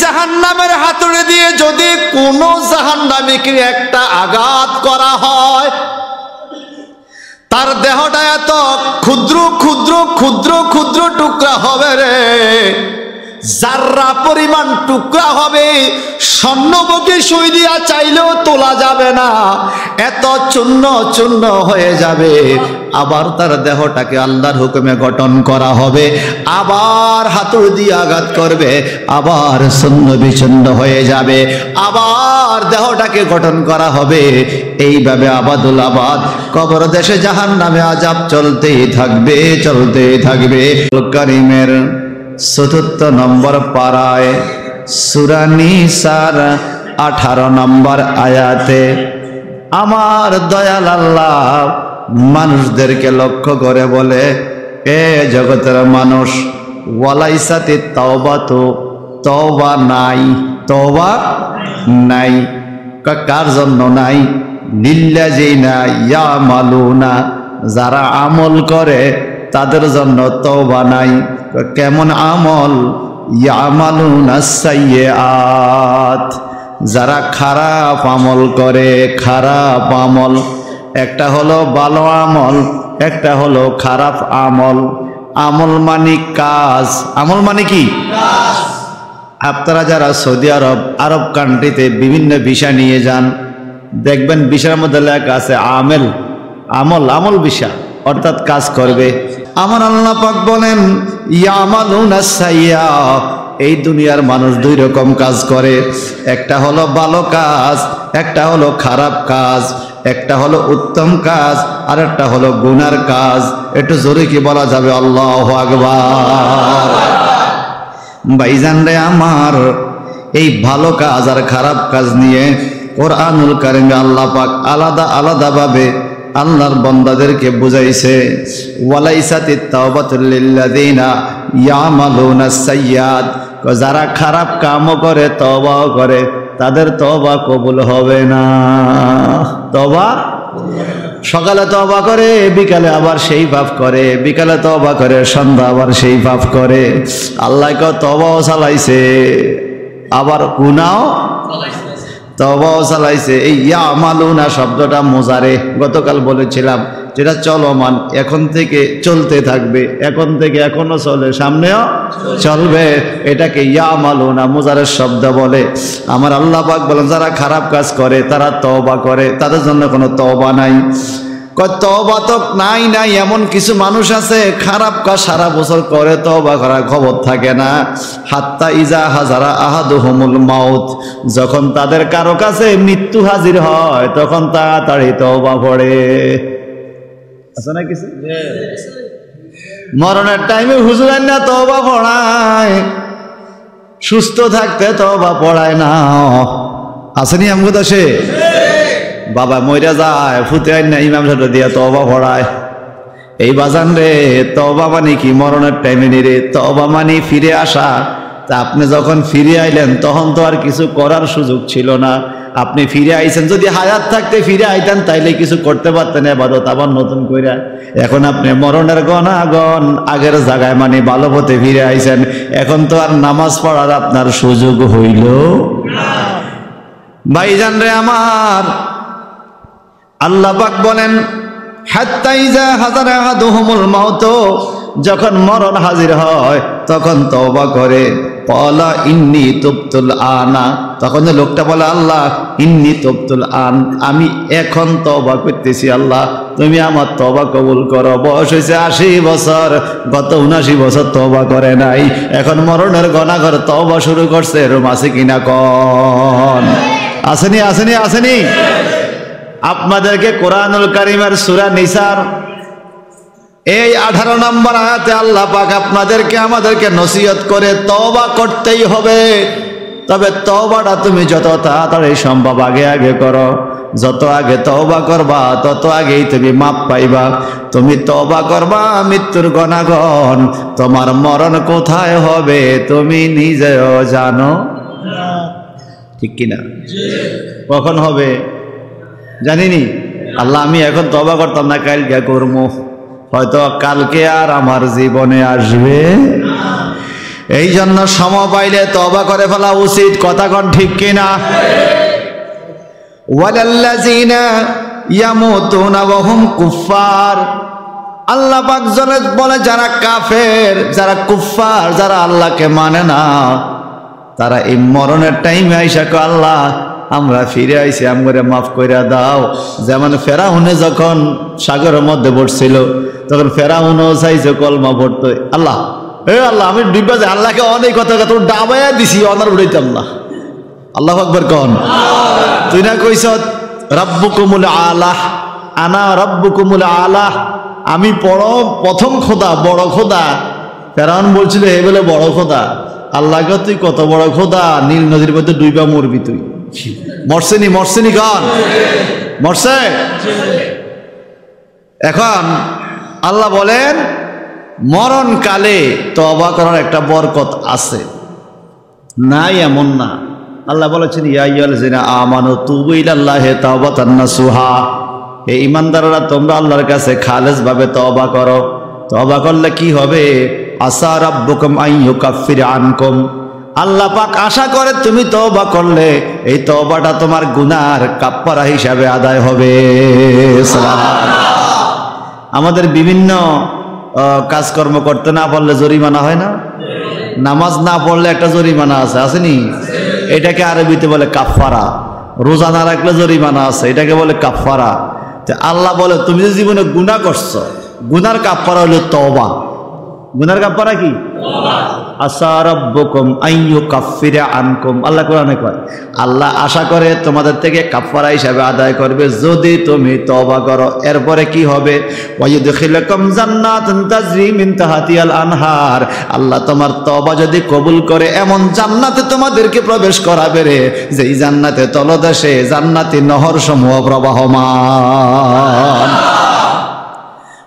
জাহান্নামের হাতুড়ি দিয়ে যদি কোনো জাহান্নামীকে একটা আঘাত করা হয়, তার দেহটা এত ক্ষুদ্র ক্ষুদ্র ক্ষুদ্র ক্ষুদ্র টুকরা হবে রে, জাররা পরিমাণ টুকরা হবে, স্বর্ণমুখী সুই দিয়া চাইলেও তোলা যাবে না, এত চূর্ণ চূর্ণ হয়ে যাবে। আবার তার দেহটাকে আল্লাহর হুকুমে গঠন করা হবে, আবার হাতুড়ি দিয়ে আঘাত করবে, আবার ছিন্ন বিচ্ছিন্ন হয়ে যাবে, আবার দেহটাকে গঠন করা হবে। এইভাবে আবাদুল আবাদ কবর দেশে জাহান্নামে আযাব চলতেই থাকবে, চলতেই থাকবে। কারীমের ৪৪ নম্বর পারায় সূরা নিসার 18 নম্বর আয়াতে আমার দয়াল আল্লাহ মানুষদেরকে লক্ষ্য করে বলে, এ জগতের মানুষ, ওয়ালাইসাতি তাওবাতু, তওবা নাই, তওবা নাই। কার জন্য নাই? লিল্লাযিনা ইয়ামালুনা, যারা আমল করে তাদের জন্য তওবা নাই। কেমন আমল? ইয়ামালুনা সাইয়্যাত, যারা খারাপ আমল করে, খারাপ আমল। একটা হলো ভালো আমল, একটা হলো খারাপ আমল। আমল মানে কাজ, আমল মানে কি? আপনারা যারা সৌদি আরব, আরব কান্ট্রিতে বিভিন্ন ভিসা নিয়ে যান, দেখবেন ভিসার মধ্যে লেখা আছে আমেল, আমল, আমল ভিসা, অর্থাৎ কাজ করবে। আমার আল্লাহ পাক বলেন ইয়ামালুনা সাইয়্যা, এই দুনিয়ার মানুষ দুই রকম কাজ করে, একটা হলো ভালো কাজ, একটা হলো খারাপ কাজ, একটা হলো উত্তম কাজ, আর একটা হলো গুনার কাজ। একটু জোরে কি বলা যাবে? আল্লাহু আকবার। ভাইজান রে আমার, এই ভালো কাজ আর খারাপ কাজ নিয়ে কোরআনুল কারীমে আল্লাহ পাক আলাদা আলাদা ভাবে আল্লাহর বান্দাদেরকে বুঝাইছে। ওয়ালাইসাতিত তাওবাতুল লিল্লাযিনা ইয়ামালুনা সাইয়্যাত, যারা খারাপ কামও করে তওবাও করে তাদের তওবা কবুল হবে না। তওবা সকালে তওবা করে, বিকালে আবার সেই পাপ করে, বিকালে তওবা করে, সন্ধ্যা আবার সেই পাপ করে। আল্লাহকে তওবাও চালাইছে, আবার গুনাহও তওবাও চালাইছে। এই ইয়ামালুনা শব্দটা মুজারে, গতকাল বলেছিলাম যেটা চলমান, এখন থেকে চলতে থাকবে, এখন থেকে এখনো চলে, সামনেও চলবে। এটাকে ইয়ামালুনা মুজারের শব্দ বলে। আমার আল্লাহ পাক বলেন যারা খারাপ কাজ করে তারা তওবা করে, তাদের জন্য কোনো তওবা নাই। তওবা তো নাই নাই, এমন কিছু মানুষ আছে খারাপ কাজ সারা বছর করে, তওবা করার খবর থাকে না। হাত্তা ইজা হাজারা আহাদুহুমুল মাউত, যখন তাদের কারো কাছে মৃত্যু হাজির হয় তখন তাড়াতাড়ি তওবা পড়ে। আছে না কিছু? মরণের টাইমে হুজুর না তওবা পড়ায়, সুস্থ থাকতে তওবা পড়ায় না। আসেনি আমগো দেশে? বাবা মইরা যায়, ফুতে আইন না ইমাম সাহেব দিয়া তওবা পড়ায়। এই বাজান রে, তওবা মানে কি? মরণের টাইমে নিরে তওবা মানে ফিরে আসা। তা আপনি যখন ফিরে আইলেন তখন তো আর কিছু করার সুযোগ ছিল না। আপনি ফিরে আইছেন, যদি হায়াত থাকতে ফিরে আইতেন তাইলে কিছু করতে পারতেন ইবাদত আবার নতুন কইরা। এখন আপনি মরণের গণাগণ আগের জায়গায় মানে ভালো পথে ফিরে আইছেন, এখন তো আর নামাজ পড়ার আপনার সুযোগ হইল না। ভাইজান রে আমার, আল্লাহ পাক বলেন হাত্তা ইজা হাজারা আহাদুহুমুল মাউত, যখন মরণ হাজির হয় তখন তওবা করে। ক্বালা ইন্নী তুবতুল আনা, তখন লোকটা বলে আল্লাহ ইন্নী তুবতুল আন, আমি এখন তওবা করতেছি, আল্লাহ তুমি আমার তওবা কবুল করো। বয়স হয়েছে 80 বছর, গত 79 বছর তওবা করে নাই, এখন মরণের গণাঘর তওবা শুরু করছে। এরকম আছে কিনা কন? আসেনি আসেনি আসেনি? আপনাদেরকে কোরআনুল কারীমের সূরা নিসার এই 18 নম্বর আয়াতে আল্লাহ পাক আপনাদেরকে আমাদেরকে নসিহত করে তওবা করতেই হবে। তবে তওবাটা তুমি যত তাড়াতাড়ি সম্ভব আগে আগে করো। যত আগে তওবা করবা তত আগেই তুমি মাপ পাইবা। তুমি তওবা করবা মৃত্যুর গণাগণ, তোমার মরণ কোথায় হবে তুমি নিজেও জানো না, ঠিক কিনা? কখন হবে জানিনি। আল্লাহ আমি এখন তওবা করতাম না, কালকে করবো, হয়তো কালকে আর আমার জীবনে আসবে। এই জন্য সময় পাইলে তওবা করে ফেলা উচিত। কথা কোন ঠিক কিনা? ওয়ালাল্লাযিনা ইয়ামুতুনা ওয়া হুম কুফার, আল্লাহ পাক বলে যারা কাফের, যারা কুফার, যারা আল্লাহকে মানে না, তারা এই মরণের টাইমে আইসা কয় আল্লাহ আমরা ফিরে আইছি, আমগরে মাফ কইরা দাও। যেমন ফেরাউনে যখন সাগরের মধ্যে পড়ছিল তখন ফেরাউনও চাইছে কলমা পড়তে, আল্লাহ আল্লাহ আমি ডুববা যাই, আল্লাহকে অনেক কথা তোর ডাবাইয়া দিছি, অনার উড়াইতাম না। আল্লাহু আকবার কন। তুই না কইছ রাব্বুকুমুল আলাহ, আনা রাব্বুকুমুল আলাহ, আমি প্রথম খোদা, বড় খোদা। ফেরাউন বলছিল হে বলে বড় খোদা, আল্লাহকে তুই কত বড় খোদা, নীল নদীর মধ্যে ডুইবা মরবি তুই। মরছেনি মরছেনি কন, মরছে। এখন আল্লাহ বলেন মরণকালে তওবা করার একটা বরকত আছে, নাই এমন না। আল্লাহ বলেছেন ইয়া আইয়ুহাল্লাযিনা আমানু তুবু ইলাল্লাহি তাওবাতান নাসুহা, হে ঈমানদাররা তোমরা আল্লাহর কাছে খালেস ভাবে তওবা করো। তওবা করলে কি হবে? আসা রাব্বুকুম আন ইউকাফিরা আনকুম, আল্লাহ পাক আশা করে তুমি তওবা করলে এই তওবাটা তোমার গুনার কাফফারা হিসাবে আদায় হবে। আমাদের বিভিন্ন কাজকর্ম করতে না পারলে জরিমানা হয় না? নামাজ না পড়লে একটা জরিমানা আছে, আসেনি? এটাকে আরবিতে বলে কাফফারা। রোজা না রাখলে জরিমানা আছে, এটাকে বলে কাফফারা। আল্লাহ বলে তুমি যে জীবনে গুনাহ করছো, গুনার কাফফারা হলো তওবা। গুনার কাফফারা কি? আসা রাব্বুকুম আন ইউকাফিরা আনকুম, আল্লাহ কোরআনে কয় আল্লাহ আশা করে তোমাদের থেকে কাফফারা হিসাবে আদায় করবে যদি তুমি তওবা করো। এরপরে কি হবে? ওয়ায়ুদখিলুকুম জান্নাতান তাজরি মিন তাহতিহাল আনহার, আল্লাহ তোমার তওবা যদি কবুল করে এমন জান্নাতে তোমাদেরকে প্রবেশ করাবে রে, যেই জান্নাতে তলদেশে জান্নাতি নহর সমূহ প্রবাহমান।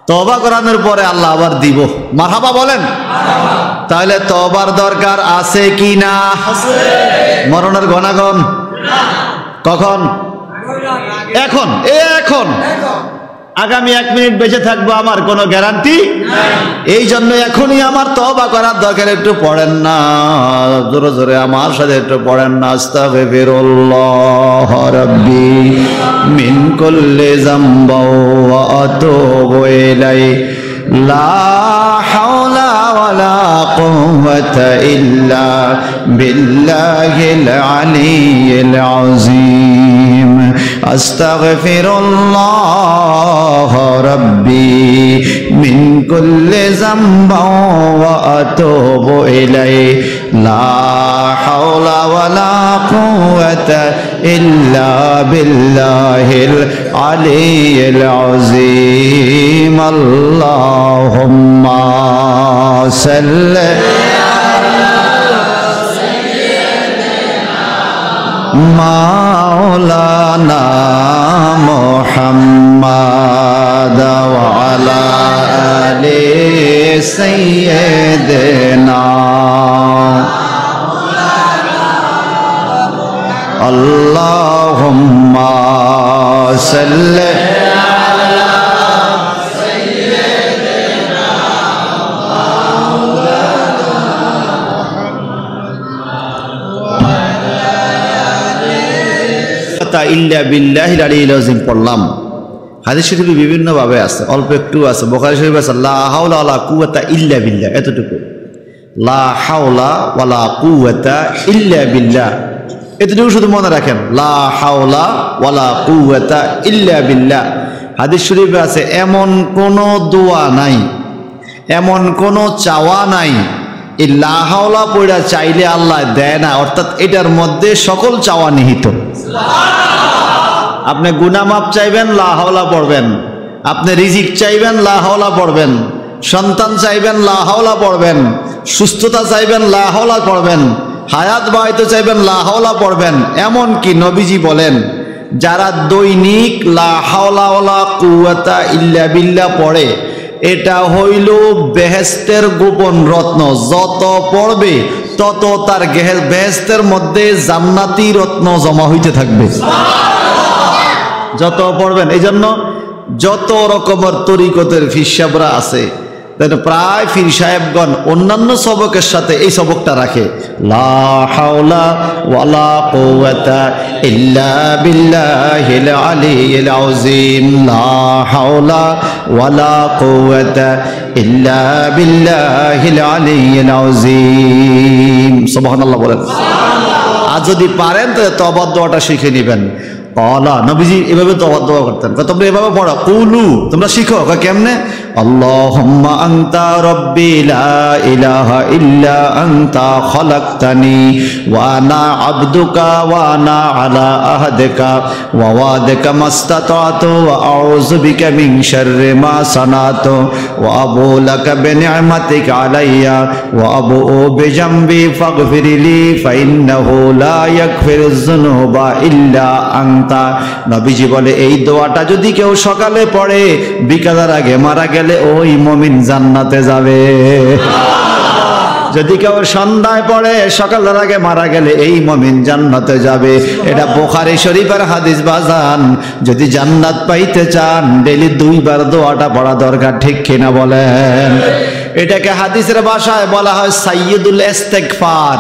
তওবা করানোর পরে আল্লাহ আবার দিব। মারহাবা বলেন। তাহলে তওবার দরকার আছে কি না? মরণের ঘনাগন কখন? এখন। এখন আগামী 1 মিনিট বেঁচে থাকবো আমার কোনো গ্যারান্টি নাই। এই জন্য এখনই আমার তওবা করার দরকার। একটু পড়েন না, জোরে জোরে আমার সাথে একটু পড়েন না। আস্তাগফিরুল্লাহ রাব্বি মিন কুল্লি যামবি ওয়া আতুবু ইলাইহি লা হাওলা ওয়ালা কুওয়াতা ইল্লা বিল্লাহিল আলিয়্যিল আযীম। আস্তাগফিরুল্লাহ রাব্বি মিন কুল্লি যামবি ওয়া আতুবু ইলাইহি লা হাওলা ওয়ালা কুওয়াতা ইল্লা বিল্লাহিল আলিয়্যিল আযীম। আল্লাহুম্মা সাল্লি মাওলানা মুহাম্মাদ ওয়া আলা আলি সাইয়্যিদিনা আল্লাহুম্মা সাল্লি ইল্লা বিল্লাহিল আলিয়্যিল আযীম পড়লাম। হাদিস শরীফে বিভিন্ন ভাবে আছে, অল্প একটু আছে। বুখারী শরীফে আছে লা হাওলা ওয়ালা কুওয়াতা ইল্লা বিল্লাহ, এতটুকু। লা হাওলা ওয়ালা কুওয়াতা ইল্লা বিল্লাহ, এতটুকু শুধু মনে রাখেন। লা হাওলা ওয়ালা কুওয়াতা ইল্লা বিল্লাহ। হাদিস শরীফে আছে এমন কোনো দোয়া নাই, এমন কোনো চাওয়া নাই এই লা হাওলা পড়া চাইলে আল্লাহ দেয় না, অর্থাৎ এটার মধ্যে সকল চাওয়া নিহিত। আপনি গুনাহ মাফ চাইবেন, লা হাওলা পড়বেন। আপনি রিজিক চাইবেন, লা হাওলা পড়বেন। সন্তান চাইবেন, লা হাওলা পড়বেন। সুস্থতা চাইবেন, লা হাওলা পড়বেন। হায়াত বাড়াইতে চাইবেন, লা হাওলা পড়বেন। এমন কি নবীজি বলেন যারা দৈনিক লা হাওলা ওয়ালা কুওয়াতা ইল্লা বিল্লাহ পড়ে, এটা হইল বেহেশতের গোপন রত্ন। যত পড়বে তত তার বেহেশতের মধ্যে জান্নাতি রত্ন জমা হইতে থাকবে। যত পড়বেন। এই জন্য যত রকমের তরিকতের ফিসাবরা আছে, প্রায় পীর সাহেবগণ অন্যান্য সবকের সাথে এই সবকটা রাখে, লা হাওলা ওয়ালা কুওয়াতা ইল্লা বিল্লাহিল আলিয়্যিল আযীম, লা হাওলা ওয়ালা কুওয়াতা ইল্লা বিল্লাহিল আলিয়্যিল আযীম। সুবহানাল্লাহ বলেন। আর যদি পারেন তাহলে তওবা দোয়াটা শিখে নেবেন। আলা নবীজি এভাবে তওবা দোয়া করতেন, তোমরা এভাবে পড়ো, কুলু তোমরা শিখো। কেমনে? আল্লাহুম্মা আনতা রাব্বি লা ইলাহা ইল্লা আনতা খালাকতানি ওয়া আনা আবদুকা ওয়া আনা আলা আহদিকা ওয়া ওয়াদিকা মাস্তাতাতু ওয়া আউযু বিকা মিন শাররি মা সানাতু ওয়া আবু লাকা বিনি'মাতিকা আলাইয়া ওয়া আবু বিজামবি ফাগফিরলি ফাইন্নাহু লা ইয়াগফিরুয যুনুবা ইল্লা আনতা। নবীজি বলে এই দোয়াটা যদি কেউ সকালে পড়ে বিকালের আগে মারা গেলে ওই মুমিন জান্নাতে যাবে। যদি কেউ সন্ধ্যায় পড়ে সকালের আগে মারা গেলে এই মুমিন জান্নাতে যাবে। এটা বুখারী শরীফের হাদিস বাজান। যদি জান্নাত পাইতে চান ডেইলি 2 বার দোয়াটা পড়া দরকার, ঠিক কিনা বলেন? এটাকে হাদিসের ভাষায় বলা হয় সাইয়্যিদুল ইস্তিগফার।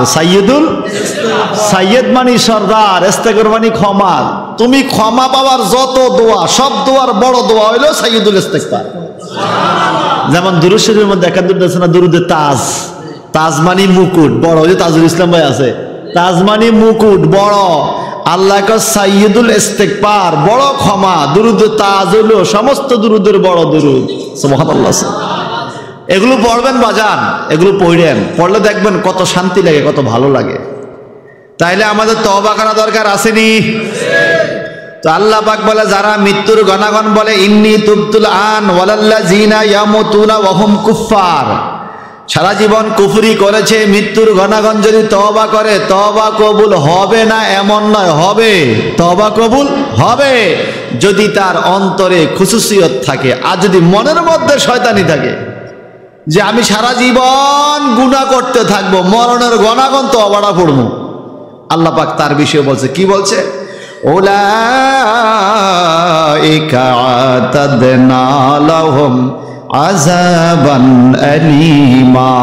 সাইয়্যিদ মানে সরদার, ইস্তিগফার মানে ক্ষমা। তুমি ক্ষমা পাওয়ার যত দোয়া, সব দোয়ার বড় দোয়া হইল সাইয়্যিদুল ইস্তিগফার। যেমন দুরূদ শরীফের মধ্যে একান্তর আছে না, দুরুদে তাজ। তাজ মানে মুকুট, বড়। ওই যে তাজুল ইসলাম ভাই আছে, তাজ মানে মুকুট বড়। আল্লাহকে সাইয়্যিদুল ইস্তিগফার, বড় ক্ষমা। দুরুদে তাজ হইল সমস্ত দুরুদের বড় দুরুদ। সুবহানাল্লাহ। এগুলো পড়বেন বাজান, এগুলো পড়েন, পড়লে দেখবেন কত শান্তি লাগে, কত ভালো লাগে। তাইলে আমাদের তওবা করা দরকার আসেনি? তো আল্লাহ পাক বলে যারা মৃত্যুর গণাগণ বলে ইন্নী তুবতুল আন ওয়ালাল্লাযিনা ইয়ামুতুনা ওয়া হুম কুফফার, সারা জীবন কুফরি করেছে, মৃত্যুর গণাগণ যদি তওবা করে তওবা কবুল হবে না এমন নয়, হবে। তওবা কবুল হবে যদি তার অন্তরে খুশুসিয়ত থাকে। আর যদি মনের মধ্যে শয়তানি থাকে যে আমি সারা জীবন গুনাহ করতে থাকবো, মরণের গণাগণ তওবাটা পড়বো, আল্লাহ পাক তার বিষয়ে বলছে, কি বলছে? উলাইকা আতাদনা লাহুম আযাবান আলীমা,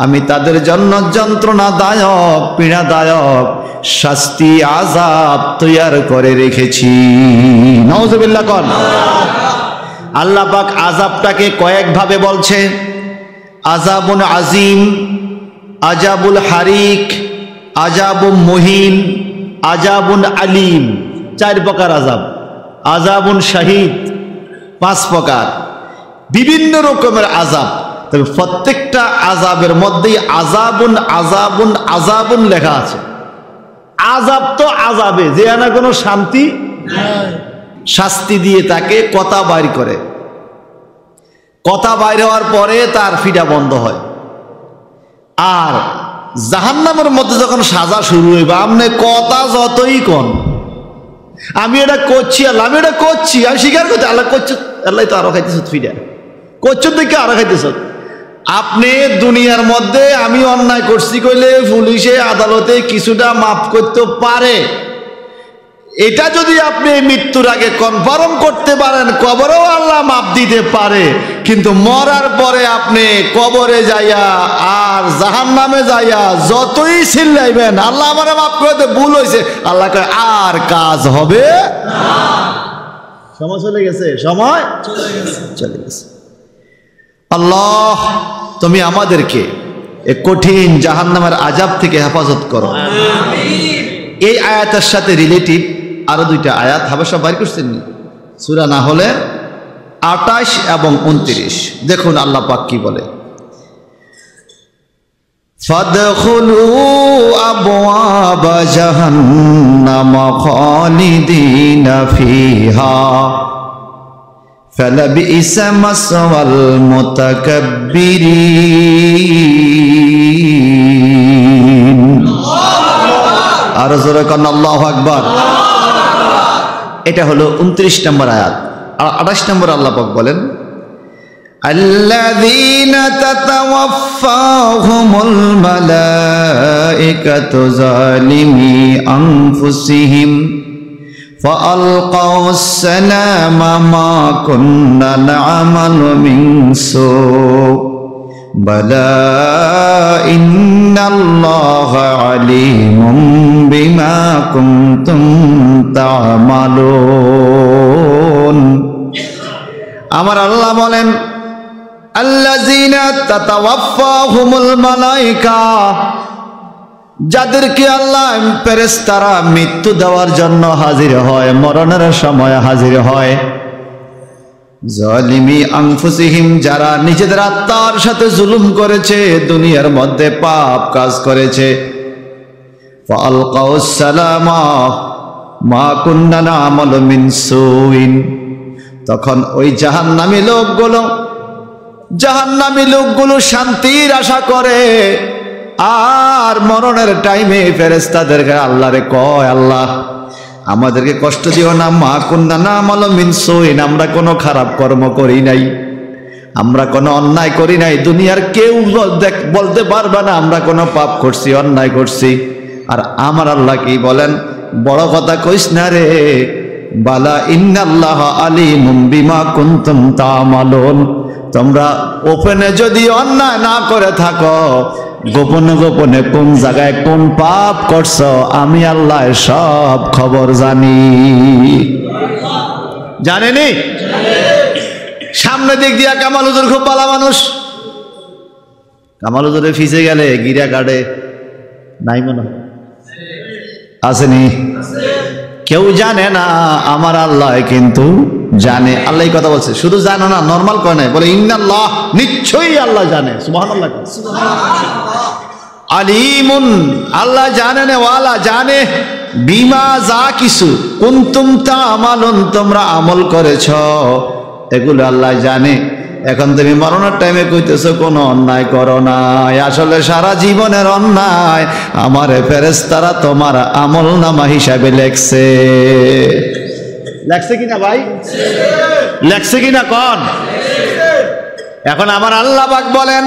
আমি তাদের জন্য যন্ত্রণাদায়ক পীড়াদায়ক শাস্তি আযাব তৈয়ার করে রেখেছি। নাউযুবিল্লাহ কোন। আল্লাহ পাক আযাবটাকে কয়েক ভাবে বলছে, আযাবুন আজিম, আযাবুল হারিক, আযাবুম মুহিন, আযাবুন আলিম। 4 প্রকার আযাব। আযাবুন শাহীদ 5 প্রকার। বিভিন্ন রকমের আযাব। তবে প্রত্যেকটা আযাবের মধ্যেই আযাবুন আযাবুন আযাবুন লেখা আছে। আযাব তো আযাবে, যে না কোনো শান্তি নাই। শাস্তি দিয়ে তাকে কথা বাইর করে, কথা বাইর হওয়ার পরে তার ফিডা বন্ধ হয়। আর জাহান্নামের মধ্যে যখন সাজা শুরু হইবে, আপনি কথা যতই কন আমি এটা করছি, আল্লাহ আমি এটা করছি, আমি স্বীকার করছি, আল্লাহ করছো, আল্লাহ তো আরো খাইতেছ ফিডা করছো দেখে আরো খাইতেছ। আপনি দুনিয়ার মধ্যে আমি অন্যায় করছি কইলে পুলিশে আদালতে কিছুটা মাফ করতে পারে। এটা যদি আপনি মৃত্যুর আগে কনফার্ম করতে পারেন, কবরেও আল্লাহ মাফ দিতে পারে। কিন্তু মরার পরে আপনি কবরে যাইয়া আর জাহান্নামে যাইয়া যতই চিল্লাইবেন আল্লাহ আমারে মাফ করে দে, ভুল হয়েছে, আল্লাহ কয় আর কাজ হবে না। সময় চলে গেছে, সময় চলে গেছে। আল্লাহ তুমি আমাদেরকে এই কঠিন জাহান্নামের আযাব থেকে হেফাজত করো। আমিন। এই আয়াতের সাথে রিলেটিভ আরো 2টা আয়াত হাবাসা বাইর করছেন সূরা নাহলের 28 এবং 29। দেখুন আল্লাহ পাক কি বলে, ফাদখুলু আবওয়াবা জাহান্নাম খালিদিনা ফিহা ফালাবিসা মাসওয়াল মুতাকাব্বিরিন। আর জোরে কান আল্লাহু আকবার। এটা হলো 29 নম্বর আয়াত। আর 28 নম্বর আল্লাহ পাক বলেন, আল্লাযীনা তাতাওয়াফফাহুমুল মালাইকাতু যালিমি আনফুসিহিম فألقوا السلام ما كنا نعمل من سوء بلى إن الله عليم بما كنتم تعملون আমার আল্লাহ বলেন আল্লাযীনা তাতাওয়াফাহুমুল মালায়েকা যাদেরকে আল্লাহ ফেরেশতারা মৃত্যু দেওয়ার জন্য হাজির হয় মরণের সময় হাজির হয় জালিমি আনফুসিহিম যারা নিজেদের আত্মার সাথে জুলুম করেছে দুনিয়ার মধ্যে পাপ কাজ করেছে ফাআলকাউস সালামা মা কুন্না না'মালু মিন সুইন তখন ওই জাহান্নামী লোকগুলো শান্তির আশা করে আর মরণের টাইমে ফেরেশতাদেরকে আল্লাহরে কয় আল্লাহ আমাদেরকে কষ্ট দিও না মা কুন্না না'মালু মিন সুইন আমরা কোনো খারাপ কর্ম করি নাই আমরা কোনো অন্যায় করি নাই দুনিয়ার কেউ বলতে পারবে না আমরা কোনো পাপ করছি অন্যায় করছি আর আমার আল্লাহ কি বলেন বড় কথা কইস না রে বালা ইন্নাল্লাহা আলিমুম বিমা কুনতুম তা'মালুন তোমরা ওপেনে যদি অন্যায় না করে থাকো গোপনে গোপনে কোন জায়গায় কোন পাপ করছো আমি আল্লাহ সব খবর জানি জানেনি সামনে দিক দিয়া কামাল হুজুর খুব ভালো মানুষ কামাল হুজুরে ফিসে গেলে গিরা কাটে নাই মনে আসেনি কেউ জানে না আমার আল্লাহ কিন্তু জানে আল্লাহ কথা বলছে শুধু জানে না নরমাল কয় না বলে ইন্নাল্লাহ নিশ্চয়ই আল্লাহ জানে সুবহানাল্লাহ আলিমুন আল্লাহ জানেন ওয়ালা জানে বিমা যা কিছু কুনতুম তা'মালুন তোমরা আমল করেছো এগুলো আল্লাহ জানে এখন তুমি মরণের টাইমে কইতেছো কোনো অন্যায় করো না আসলে সারা জীবনের অন্যায় আমারে ফেরেশতারা তোমার আমলনামা হিসাবে লেখছে কিনা ভাই লেখছে কিনা কোন এখন আমার আল্লাহ পাক বলেন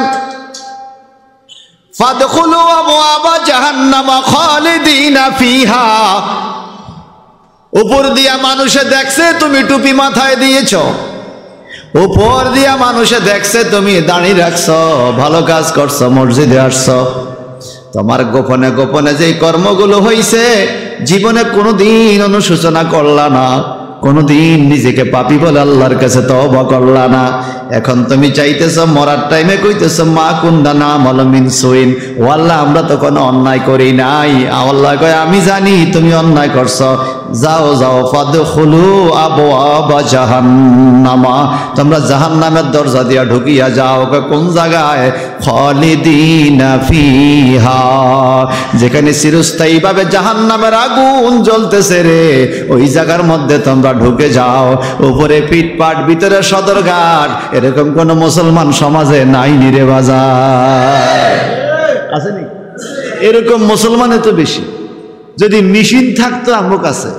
ফাদখুলু আবওয়াবা জাহান্নামা খালিদিনা ফিহা উপর দিয়া মানুষে দেখছে তুমি টুপি মাথায় দিয়েছো উপর দিয়া মানুষে দেখছে তুমি দাঁড়িয়ে রাখছো ভালো কাজ করছো মসজিদে আসছো তোমার গোপনে গোপনে যে কর্মগুলো হইছে জীবনে কোনোদিন অনুশোচনা করলা না কোনোদিন নিজেকে পাপী বলে আল্লাহর কাছে তওবা করলা না এখন তুমি চাইতেছো মরার টাইমে কইতেছো মা কুন্না না'মালু মিন সুইন ও আল্লাহ আমরা তো কোনো অন্যায় করি নাই আল্লাহ কয় আমি জানি তুমি অন্যায় করছো যাও যাও ফাদখুলু আবওয়াবা জাহান্নামা তোমরা জাহান্নামের দরজা দিয়া ঢুকিয়া যাও কোন জায়গায় খালিদিনা ফিহা যেখানে চিরস্থায়ীভাবে জাহান্নামের আগুন জ্বলতেছে রে ওই জায়গার মধ্যে তোমরা ঢুকে যাও উপরে পিটপাট ভিতরে সদরঘাট এরকম কোন মুসলমান সমাজে নাই নিরে বাজার আসেনি এরকম মুসলমানে তো বেশি যদি মেশিন থাকতো আমার কাছে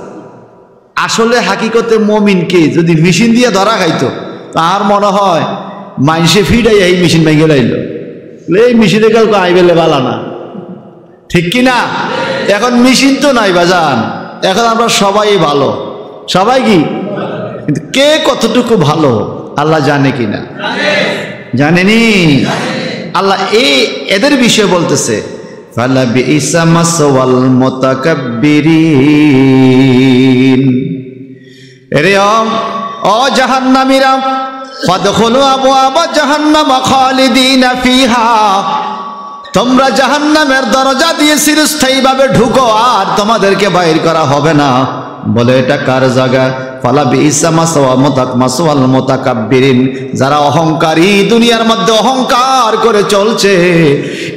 আসলে হাকিকতে মুমিনকে যদি মেশিন দিয়ে ধরা খাইতো তার মনে হয় মাইনসে ফিডাই এই মেশিন ভেঙে লাইলো এই মেশিনে কেউ আইবেলে বালা না ঠিক কি না এখন মেশিন তো নাই বাজান এখন আমরা সবাই ভালো সবাই কি কিন্তু কে কতটুকু ভালো আল্লাহ জানে কিনা জানেনি আল্লাহ এদের বিষয়ে বলতেছে ফালা বিইসা মাসওয়াল মুতাকাব্বিরিন এরে ও জাহান্নামীরা ফাদখুলু আবওয়াবা জাহান্নামা খালিদিনা ফিহা তোমরা জাহান্নামের দরজা দিয়ে চিরস্থায়ীভাবে ঢুকো আর তোমাদেরকে বাইর করা হবে না বলে এটা কার জায়গা ফালা বিইসা মাসওয়াল মুতাকাব্বিরিন যারা অহংকারী দুনিয়ার মধ্যে অহংকার করে চলছে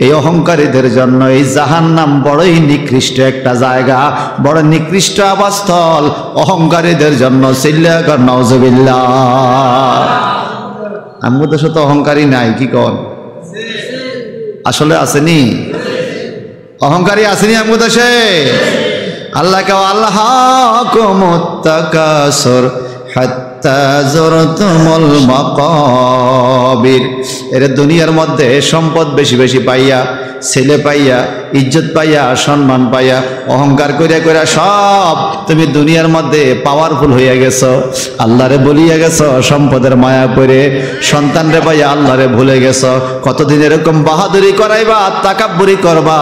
এই অহংকারীদের জন্য এই জাহান্নাম বড়ই নিকৃষ্ট একটা জায়গা বড় নিকৃষ্ট আবাসস্থল অহংকারীদের জন্য চিল্লায়া কর নাউজুবিল্লাহ আমগো দেশে তো অহংকারী নাই কি কোন আসলে আসেনি অহংকারী আসেনি আমগো দেশে আল্লাহ কে আল্লাহাকুমুত তাকাসুর হাত্তা যুরতুমুল মাকাবির এর দুনিয়ার মধ্যে সম্পদ বেশি বেশি পাইয়া ছেলে পাইয়া ইজ্জত পাইয়া সম্মান পাইয়া অহংকার কইরা কইরা সব তুমি দুনিয়ার মধ্যে পাওয়ারফুল হইয়া গেছো, আল্লাহরে বলিয়া গেছো, সম্পদের মায়া করে সন্তানরে পাইয়া আল্লাহরে ভুলে গেছো। কতদিন এরকম বাহাদুরি করাইবা, তাকাব্বুরি করবা,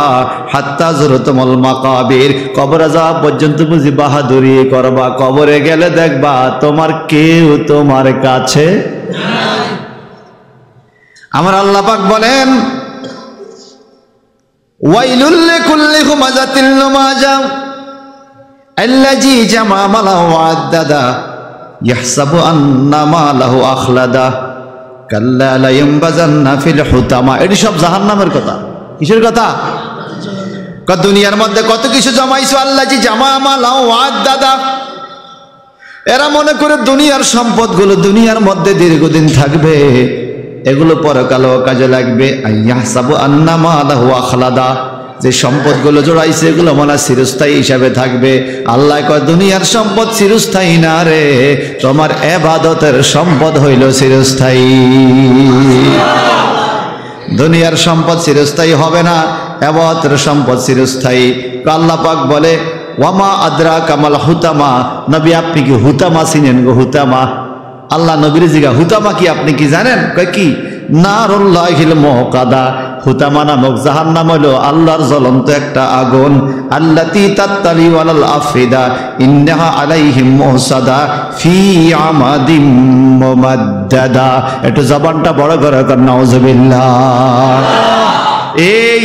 হাত্তা যুরতুমুল মাকাবির, কবরে যাওয়া পর্যন্ত বুঝি বাহাদুরি করবা। কবরে গেলে দেখবা তোমার কেউ তোমার কাছে নাই। আমার আল্লাহ পাক বলেন, ওয়াইলুল লিকুল্লি হুমাযাতিল লুমাযা আল্লাযী জামা মালাহু ওয়া আদ্দাদা ইয়াহসাবু আন্না মালাহু আখলাদা কাল্লা লা ইয়ানবাযান্না ফিল হুতামা। এটি সব জাহান্নামের কথা। কিসের কথা? দুনিয়ার মধ্যে কত কিছু জমাইছো, আল্লাযী জামা মালাহু ওয়া আদ্দাদা। এরা মনে করে দুনিয়ার সম্পদগুলো দুনিয়ার মধ্যে দীর্ঘদিন থাকবে, এগুলো পরকালেও কাজে লাগবে। ইয়াহসাবু আন্না মালাহু আখলাদা, যে সম্পদগুলো জোড়াইছে এগুলো মনে চিরস্থায়ী হিসাবে থাকবে। আল্লাহ কয় দুনিয়ার সম্পদ চিরস্থায়ী না রে, তোমার ইবাদতের সম্পদ হইল চিরস্থায়ী। দুনিয়ার সম্পদ চিরস্থায়ী হবে না, ইবাদতের সম্পদ চিরস্থায়ী। আল্লাহ পাক বলে, ওয়ামা আদরাকা মাল হুতামা, নবী আপনি কি হুতামা চিনেন গো? হুতামা, আল্লাহ নবীর জিগা হুতামা কি আপনি কি জানেন? কয় কি? নারুল্লাহিল মুকাদা, হুতামা নামক জাহান্নাম হলো আল্লাহর জ্বলন্ত একটা আগুন। আল্লাতী তাত্তালি আলাল আফিদা ইন্নাহা আলাইহিম মুসাদা ফি আমাদিম মুমাদ্দাদা। একটু জবানটা বড় করে কর নাউজুবিল্লাহ। এই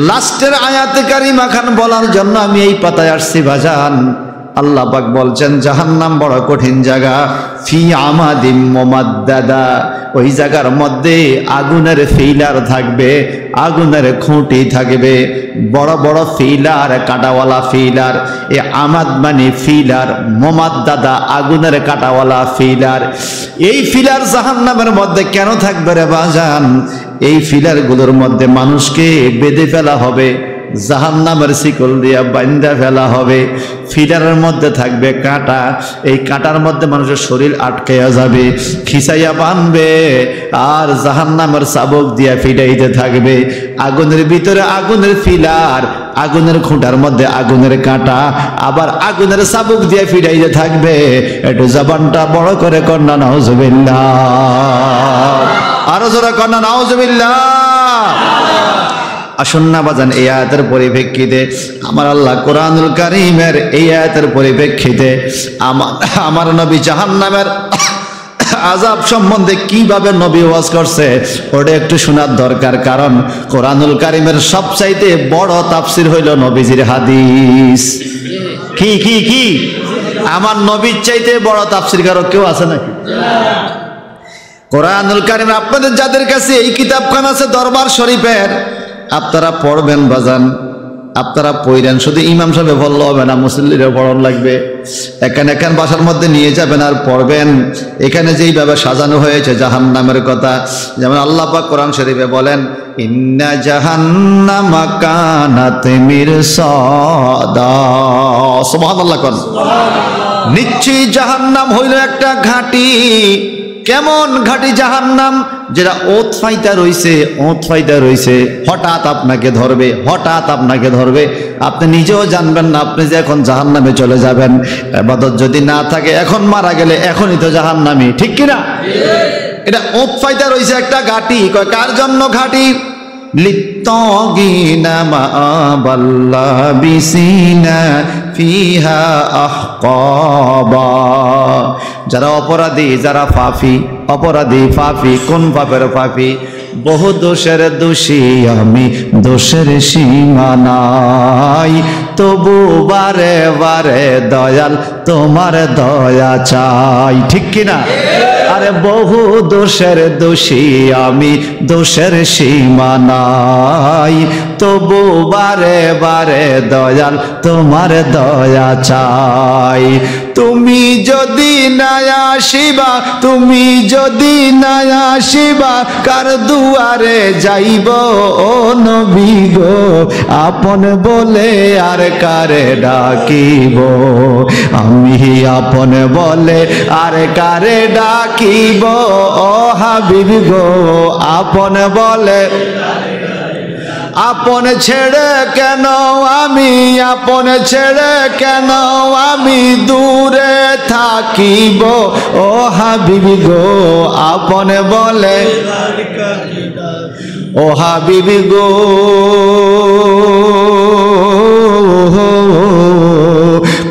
লাস্টের আয়াতে কারিমা খান বলার জন্য আমি এই পাতায় আসছি বাজান। আল্লাহ পাক বলছেন জাহান্নাম বড় কঠিন জায়গা। ফি আমাদিম মুমাদ্দাদা, ওই জায়গার মধ্যে আগুনের ফিলার থাকবে, আগুনের খুঁটি থাকবে, বড় বড় ফিলার, কাঁটাওয়ালা ফিলার। এ আমাদ মানে ফিলার, মুমাদ্দাদা আগুনের কাঁটাওয়ালা ফিলার। এই ফিলার জাহান্নামের মধ্যে কেন থাকবে রে বাজান? এই ফিলারগুলোর মধ্যে মানুষকে বেঁধে ফেলা হবে, জাহান্নামের শিকল দিয়া বান্ধা ফেলা হবে। ফিলারের মধ্যে থাকবে কাঁটা, এই কাঁটার মধ্যে মানুষের শরীর আটকাইয়া যাবে, খিসাইয়া বানবে, আর জাহান্নামের চাবুক দিয়া ফিটাইতে থাকবে। আগুনের ভিতরে আগুনের ফিলার, আগুনের খুঁটার মধ্যে আগুনের কাঁটা, আবার আগুনের চাবুক দিয়া ফিটাইতে থাকবে। একটু জবানটা বড় করে কন্যা নাউজুবিল্লাহ, আরো জোরে কন্যা নাউজুবিল্লাহ। আসুন না বাজান, এই আয়াতের পরিপ্রেক্ষিতে আমার আল্লাহ কোরআনুল কারীমের এই আয়াতের পরিপ্রেক্ষিতে আমার নবী জাহান্নামের আযাব সম্বন্ধে কিভাবে নবী ওয়াজ করছে ওটা একটু শোনার দরকার। কারণ কোরআনুল কারীমের সবচাইতে বড় তাফসীর হইল নবীজির হাদিস। কি কি কি আমার নবীর চাইতে বড় তাফসীরকারক কেউ আছে নাকি? কোরআনুল কারীম আপনাদের যাদের কাছে এই কিতাবখানা আছে দরবার শরীফের, আপনারা পড়বেন বাজান, আপনারা পড়েন। শুধু ইমাম সাহেব বললে হবে না, মুসল্লিরা পড়ন লাগবে। এখান এখান বাসার মধ্যে নিয়ে যাবেন আর পড়বেন। এখানে যেইভাবে সাজানো হয়েছে জাহান্নামের কথা, যেমন আল্লাহ পাক কোরআন শরীফে বলেন, ইন্না জাহান্নামা কানাত মিরসাদা। সুবহানাল্লাহ। নিশ্চয়ই জাহান্নাম হইল একটা ঘাঁটি। কেমন ঘাঁটি জাহান্নাম? যেটা ওত ফাইতা রইছে, হঠাৎ আপনাকে ধরবে, হঠাৎ আপনাকে ধরবে, আপনি নিজেও জানবেন না আপনি যে এখন জাহান্নামে চলে যাবেন। ইবাদত যদি না থাকে, এখন মারা গেলে এখনই তো জাহান্নামী, ঠিক কিনা? এটা ওত ফাইতা রইছে একটা ঘাঁটি। কার জন্য ঘাঁটি? লিত্তাগিনা মা'বাল্লাবিসিনা ফিহা আহকাবা। যারা অপরাধী, যারা অপরাধী ফাফি। কোন পাপের ফাফি? বহু দোষের দোষী আমি, দোষের সীমা নাই, তবু বারে বারে দয়াল তোমার দয়া চাই, ঠিক কিনা? আরে বহু দোষের দোষী আমি, দোষের সীমা নাই, তবু বারে বারে দয়াল তোমার দয়া চাই। তুমি যদি না আসিবা, তুমি যদি না আসিবা, কার দুয়ারে যাইব ও নবী গো? আপন বলে আর কারে ডাকিব? আমি আপন বলে আর কারে ডাকিব ও হাবিব গো? আপন বলে আপন ছেড়ে কেন আমি আপনে ছেড়ে কেন আমি দূরে থাকিব ও হাবিবি গো আপনে বলে ও হাবিবি গো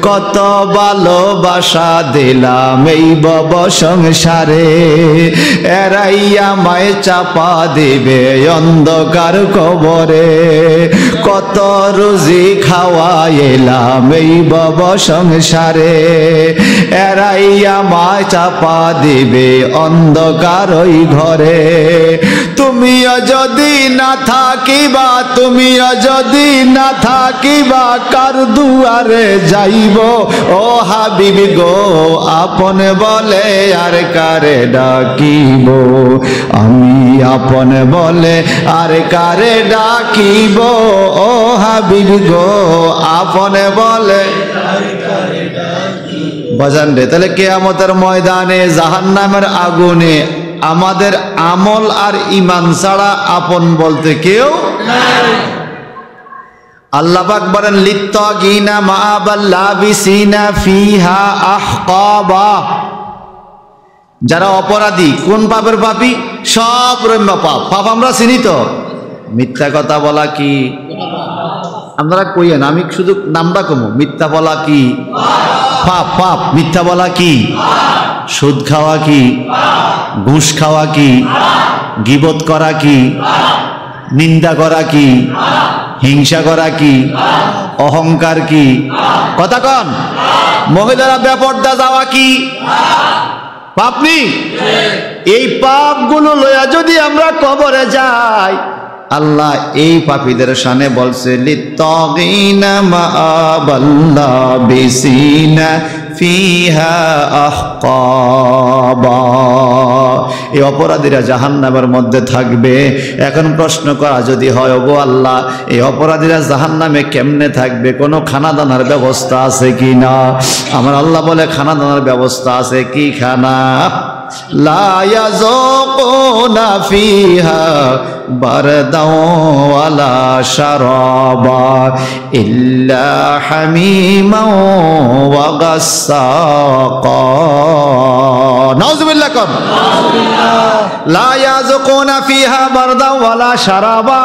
কত ভালোবাসা দিলাম এই ভব সংসারে এরাইয়া মায় চাপা দিবে অন্ধকার কবরে কত রুজি খাওয়াইলাম এই ভব সংসারে এরাইয়া মায় চাপা দিবে অন্ধকার ওই ঘরে তুমিও যদি না থাকিবা তুমিও যদি না থাকিবা কার দুয়ারে যাইব ও হাবিবি গো আপনে বলে আর কারে ডাকিব আমি আপনে বলে আর কারে ডাকিব ও হাবিবি গো আপনে বলে বাজান রে তাহলে কিয়ামতের ময়দানে জাহান্নামের আগুনে আমাদের আমল আর ঈমান ছাড়া আপন বলতে কেউ নাই আল্লাহ পাক বলেন লিত্তাগিনা মাআবাল লাবিসিনা ফিহা আহকাবা যারা অপরাধী কোন পাপের পাপী সব রম্য পাপ পাপ আমরা চিনি তো মিথ্যা কথা বলা কি আপনারা কইয়েন আমি শুধু নামটা কমু মিথ্যা বলা কি পাপ পাপ মিথ্যা বলা কি সুদ খাওয়া কি ঘুষ খাওয়া কি গীবত করা কি নিন্দা করা কি হিংসা করা কি অহংকার কি কথা কন মহিলারা বেপরদা যাওয়া কি পাপ নি এই পাপগুলো লয়া যদি আমরা কবরে যাই আল্লাহ এই পাপীদের শানে বলছে লিত্তাগিনা মাআবাল লাবিসিনা ফিহা আহকাবা এই অপরাধীরা জাহান্নামের মধ্যে থাকবে এখন প্রশ্ন করা যদি হয় ওগো আল্লাহ এই অপরাধীরা জাহান্নামে কেমনে থাকবে কোনো খানা দানার ব্যবস্থা আছে কি না আমার আল্লাহ বলে খানা দানার ব্যবস্থা আছে কি খানা লা ইয়াযুকুনা ফিহা বারদাও ওয়ালা শারাবা ইল্লা হামিমান ওয়া গাসসাকা নাউযুবিল্লাহ কম লা ইয়াযুকুনা ফিহা বারদাও ওয়ালা শারাবা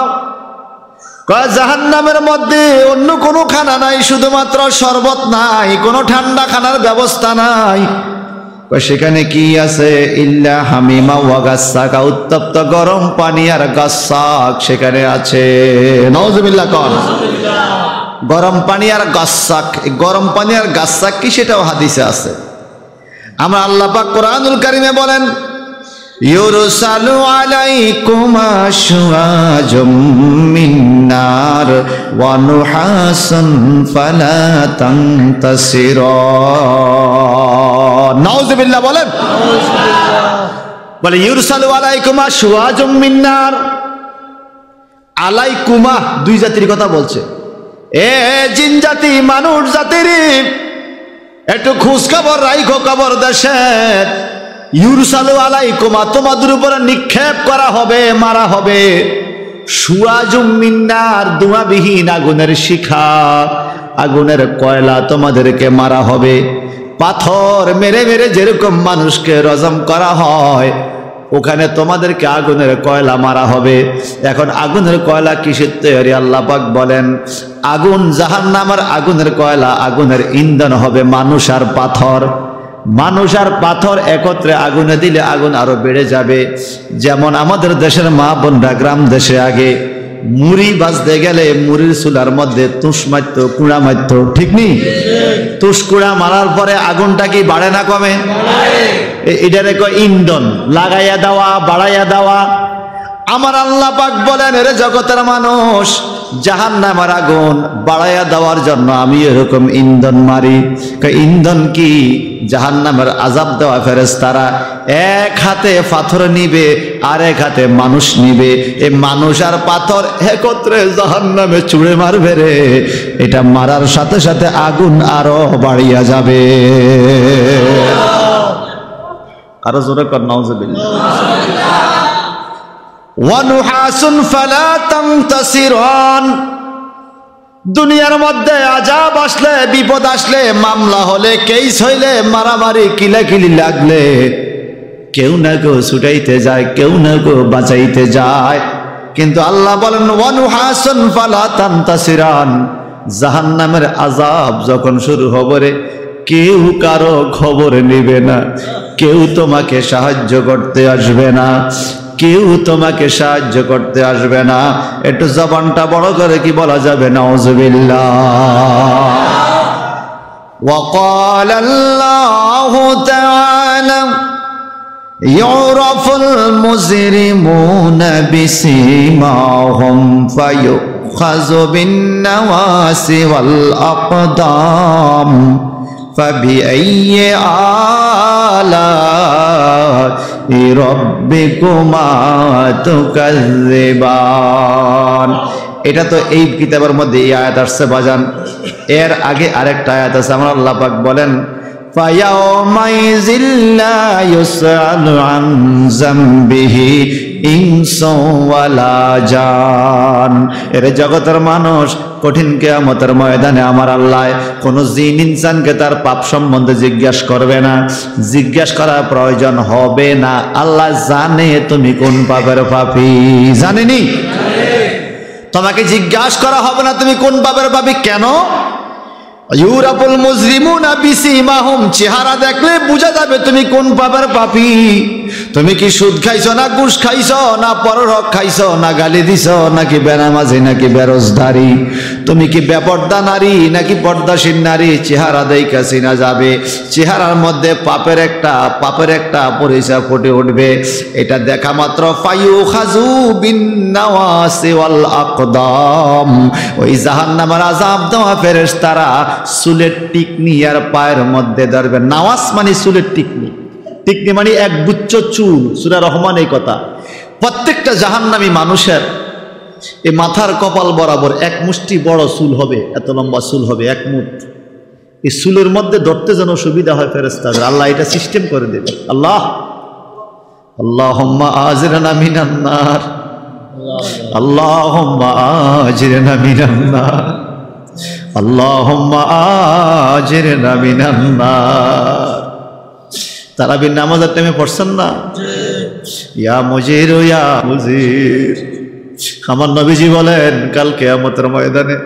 জাহান্নামের মধ্যে অন্য কোনো খানা নাই শুধুমাত্র শরবত নাই কোনো ঠান্ডা খানার ব্যবস্থা নাই সেখানে কি আছে ইল্লা হামিমা ওয়া গাসসাকা উত্তপ্ত গরম পানি আর গাসসাক সেখানে আছে নাউযুবিল্লাহ কর গরম পানি আর গাসসাক গরম পানি আর গাসসাক কি সেটাও হাদিসে আছে আমরা আল্লাহ পাক কোরআনুল কারীমে বলেন ইউরসালু আলাইকুমা শুআজুম মিন নার ওয়া নুহাসুন ফালা তানতাসিরুন নাউযুবিল্লাহ বলেন বলে ইউরসালু আলাইকুমা শুআজুম মিন নার আলাইকুমা দুই জাতির কথা বলছে এ জিন জাতি মানুষ জাতির একটু খোঁজ খবর রাখো খবর দেশের ইউরসালু আলাইকুমা তোমাদের উপরে নিক্ষেপ করা হবে মারা হবে শুআজুম মিন নার ধোঁয়াবিহীন আগুনের শিখা আগুনের কয়লা তোমাদেরকে মারা হবে পাথর মেরে মেরে যেরকম মানুষকে রজম করা হয় ওখানে তোমাদেরকে আগুনের কয়লা মারা হবে এখন আগুনের কয়লা কিসের তৈরি আল্লাহ পাক বলেন আগুন জাহান্নামের আগুনের কয়লা আগুনের ইন্ধন হবে মানুষ আর পাথর মানুষ আর পাথর একত্রে আগুনে দিলে আগুন আরো বেড়ে যাবে যেমন আমাদের দেশের মা বোনরা গ্রাম দেশে আগে মুড়ি বাজতে গেলে মুড়ির চুলার মধ্যে তুষ মারতো কুড়া মারতো ঠিক নেই তুষ কুড়া মারার পরে আগুনটা কি বাড়ে না কমে এটারে কয় ইন্ধন লাগাইয়া দেওয়া বাড়াইয়া দেওয়া আমার আল্লাহ পাক বলেন এর জগতের মানুষ জাহান্নামের আগুন বাড়াইয়া দেওয়ার জন্য আমি এরকম ইন্ধন মারি ইন্ধন কি জাহান্নামের আযাব দেওয়া ফেরেশতারা এক হাতে পাথর নিবে আর এক হাতে মানুষ নিবে এই মানুষ আর পাথর একত্রে জাহান্নামে ছুঁড়ে মারবে রে এটা মারার সাথে সাথে আগুন আরো বাড়িয়া যাবে আরো জোরে কর নাউযুবিল্লাহ ওয়া নুহাসুন ফালা তামতাসিরুন দুনিয়ার মধ্যে আযাব আসলে, বিপদ আসলে, মামলা হলে, কেস হইলে, মারামারি কিলাকিলি লাগলে কেউ না কেউ ছুটাইতে যায়, কেউ না কেউ বাঁচাইতে যায়। কিন্তু আল্লাহ বলেন ওয়ানুহাসুন ফালা তানতাসিরান, জাহান্নামের আযাব যখন শুরু হবে রে, কেউ কারো খবর নেবে না, কেউ তোমাকে সাহায্য করতে আসবে না, কেউ তোমাকে সাহায্য করতে আসবে না। একটু জবানটা বড় করে কি বলা যাবে? নাউযুবিল্লাহ। وقال الله تعالى يعرف المجرمون بسيماهم فيؤخذ بالنواصي والأقدام فبأي آلاء ربكما تكذبان। এটা তো এই কিতাবের মধ্যে এই আয়াত আসছে বাজান। এর আগে আরেকটা আয়াত আছে, আমার আল্লাহ পাক বলেন ফায়াউমাইযিল লা ইউসআলু আন যামবিহি ইনসু ওয়ালা জান। এর জগতের মানুষ, কঠিন কিয়ামতের ময়দানে আমার আল্লাহ কোন জিন ইনসানকে তার পাপ সম্বন্ধে জিজ্ঞাসা করবে না, জিজ্ঞাসা করার প্রয়োজন হবে না। আল্লাহ জানে তুমি কোন পাপের পাপী, জানেনি? তোমাকে জিজ্ঞাসা করা হবে না তুমি কোন পাপের পাপী। কেন? ইউরাফুল মুজরিমুনা বিসিমাহুম, চেহারা দেখলে বোঝা যাবে তুমি কোন পাপের পাপী। তুমি কি সুদ খাইছো, না ঘুষ খাইছো, না পরহক খাইছো, না গালি দিছো, নাকি বেনামাজি, নাকি বেরোজগারি, তুমি কি বেপর্দা নারী নাকি পর্দাশীল নারী, চেহারা দেখা চিনা যাবে। চেহারার মধ্যে পাপের একটা পরিচয় ফুটে উঠবে। এটা দেখা মাত্র ফায়ুখাযু বিন্নাওয়াসি ওয়াল আকদাম, ওই জাহান্নামের আযাব দেওয়া ফেরেশতারা চুলের টিকনি আর পায়ের মধ্যে ধরবে। নাওয়াস মানে চুলের টিকনি, টিকনি মানে এক গুচ্ছ চুল। সূরা রহমান এই কথা। প্রত্যেকটা জাহান্নামী মানুষের এই মাথার কপাল বরাবর এক মুষ্টি বড় চুল হবে, এত লম্বা চুল হবে, এক মুঠ। এই চুলের মধ্যে ধরতে যেন সুবিধা হয় ফেরেশতাদের, আল্লাহ এটা সিস্টেম করে দেবে। আল্লাহ আল্লাহুম্মা আজিরনা মিনান নার, আল্লাহুম্মা আজিরনা মিনান নার, আল্লাহুম্মা আজিরনা মিনান নার। তারাবির নামাজের টাইমে পড়ছেন না, ইয়া মুজির ইয়া মুজির। আমার নবীজি বলেন কাল কিয়ামতের ময়দানে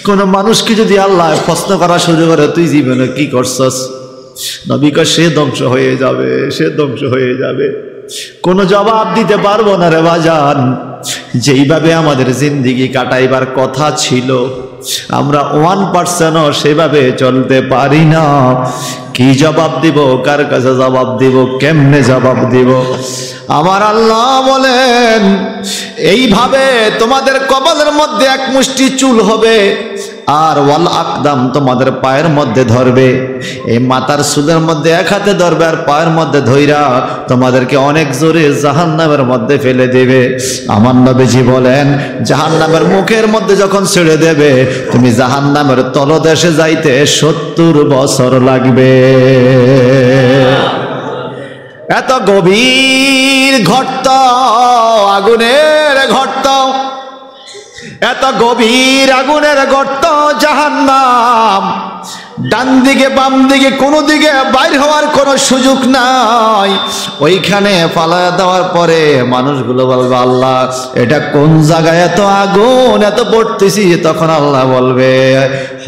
কোন মানুষকে যদি আল্লাহ প্রশ্ন করা শুরু করে তুই জীবনে কি করছস, নবী কয় সে ধ্বংস হয়ে যাবে, সে ধ্বংস হয়ে যাবে। কোনো জবাব দিতে পারবো না রে বাজান। যেইভাবে আমাদের জিন্দেগি কাটাইবার কথা ছিল আমরা 1%ও সেভাবে চলতে পারি না। কি জবাব দিব, কার কাছে জবাব দিব, কেমনে জবাব দিব? আমার আল্লাহ বলেন এইভাবে তোমাদের কপালের মধ্যে এক মুষ্টি চুল হবে, আর ওয়াল আকদাম তোমাদের পায়ের মধ্যে ধরবে। এই মাথার চুলের মধ্যে এক হাতে ধরবে, আর পায়ের মধ্যে ধইরা তোমাদেরকে অনেক জোরে জাহান্নামের মধ্যে ফেলে দেবে। আমার নবীজি বলেন জাহান্নামের মুখের মধ্যে যখন ছেড়ে দেবে তুমি জাহান্নামের তলদেশে যাইতে 70 বছর লাগবে। এত গভীর গর্ত, আগুনের গর্ত, এত গভীর আগুনের গর্ত জাহান্নাম। ডান দিকে বাম দিকে কোনো দিকে বাইর হওয়ার কোনো সুযোগ নাই। ওইখানে ফালায়া দেওয়ার পরে মানুষগুলো বলবে আল্লাহ এটা কোন জায়গায় এত আগুন, এত পড়তেছি। তখন আল্লাহ বলবে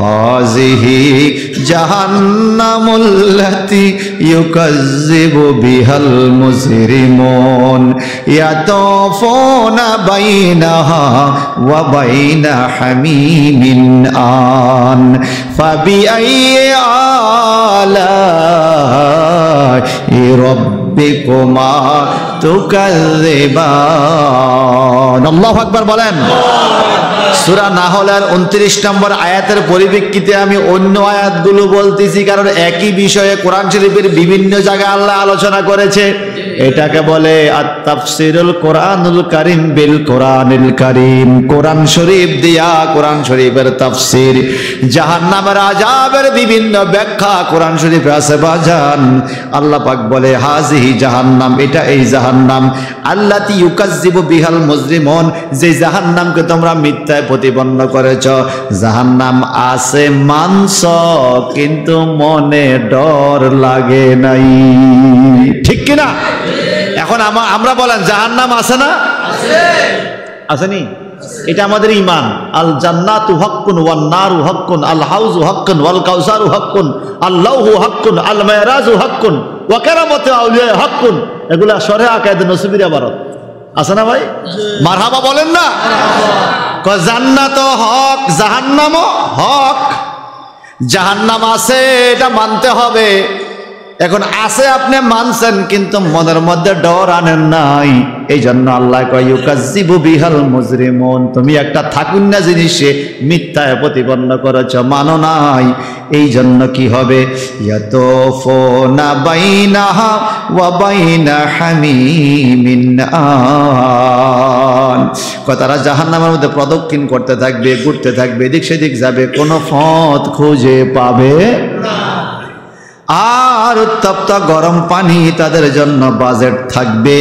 হাজিহি জাহান্নামুল্লাতি ইউকাজ্জিবু বিহাল মুজরিমুন ইয়াতাফুনা বাইনাহা ওয়া বাইনা হামিমিন আন ফাবিআই আলাই রাব্বিকুমা তুকাযিবান। আল্লাহু আকবার বলেন। সূরা নাহলের 29 নম্বর আয়াতের পরিপ্রেক্ষিতে আমি অন্য আয়াতগুলো বলতেছি, কারণ একই বিষয়ে কোরআন শরীফের বিভিন্ন জায়গায় আল্লাহ আলোচনা করেছে। এটাকে বলে আত-তাফসীরুল কোরআনুল কারীম বিল কোরআনিল কারীম। কোরআন শরীফ দিয়া কোরআন শরীফের তাফসীর। জাহান্নামের আযাবের বিভিন্ন ব্যাখ্যা কোরআন শরীফে আছে বাজান। আল্লাহ পাক বলে হাযিহি জাহান্নাম, এটা এই জাহান্নাম, আল্লাতী ইউকাজ্জিবু বিহাল মুজরিমুন, যে জাহান্নামকে তোমরা মিথ্যায় প্রতিপন্ন করেছ। জাহান্নাম আছে মানছ, কিন্তু মনে ডর লাগে নাই, ঠিক কিনা? এখন আমরা বলেন জাহান্নাম আছে না? আসেনি? এটা আমাদের ঈমান। আল জান্নাতু হাক্কুন ওয়ান নারু হাক্কুন, আল হাউজু হাক্কুন ওয়াল কাউসারু হাক্কুন, আল্লাহু হাক্কুন, আল মিরাজু হাক্কুন, ওয়া কারামাতু আউলিয়া হাক্কুন। এগুলা শরহে আকায়েদে নসিবির ইবারত আছে না ভাই? মারহাবা বলেন না? জান্নাত হক, জাহান্নামও হক। জাহান্নাম আছে এটা মানতে হবে। এখন আছে আপনি মানছেন, কিন্তু মনের মধ্যে ডর আনেন নাই। এই জন্য আল্লাহ কয় ইউকাজ্জিবু বিহাল মুজরিমুন, তুমি একটা থাকুন না জিনিসে মিথ্যায় প্রতিপন্ন করেছ, মানো নাই। এই জন্য কি হবে? ইয়াতুফুনা বাইনাহা ওয়া বাইনা হামিমিন আন, তারা জাহান্নামের মধ্যে প্রদক্ষিণ করতে থাকবে, ঘুরতে থাকবে, এদিক সেদিক যাবে, কোনো পথ খুঁজে পাবে না। আর উত্তপ্ত গরম পানি তাদের জন্য বাজেট থাকবে।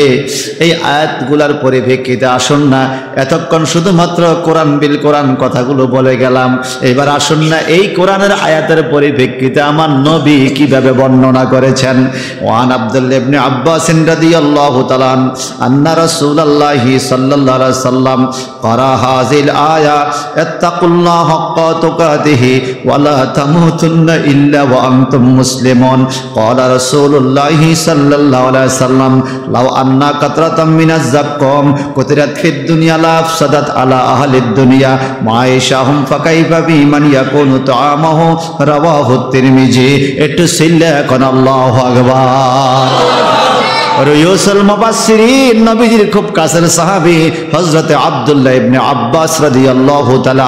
এই আয়াতগুলার পরিপ্রেক্ষিতে আসুন না, এতক্ষণ শুধুমাত্র কোরআন বিল কোরআন কথাগুলো বলে গেলাম, এবার আসুন না এই কোরআনের আয়াতের পরিপ্রেক্ষিতে আমার নবী কিভাবে বর্ণনা করেছেন। ওয়ান আব্দুল্লাহ ইবনে আব্বাস রাদিয়াল্লাহু তাআলা আন্না রাসূলুল্লাহি সাল্লাল্লাহু আলাইহি ওয়াসাল্লাম ক্বারা হাযিল আয়া ইত্তাকুল্লাহ হাক্কা তুকাতিহি ওয়া লা তামুতুন্না ইল্লা ওয়া আনতুম মুসলিমুন। قال رسول الله صلى الله عليه وسلم لو أن قطرة من الزقوم قطرت في الدنيا لأفسدت على أهل الدنيا معيشهم فكيف بمن يكون طعامه رواه الترمذي একটু সিল্লা কোন আল্লাহু আকবার। রুয়ুসুল মুফাসসিরিন নবীজির খুব কাছের সাহাবী হযরত আব্দুল্লাহ ইবনে আব্বাস রাদিয়াল্লাহু তাআলা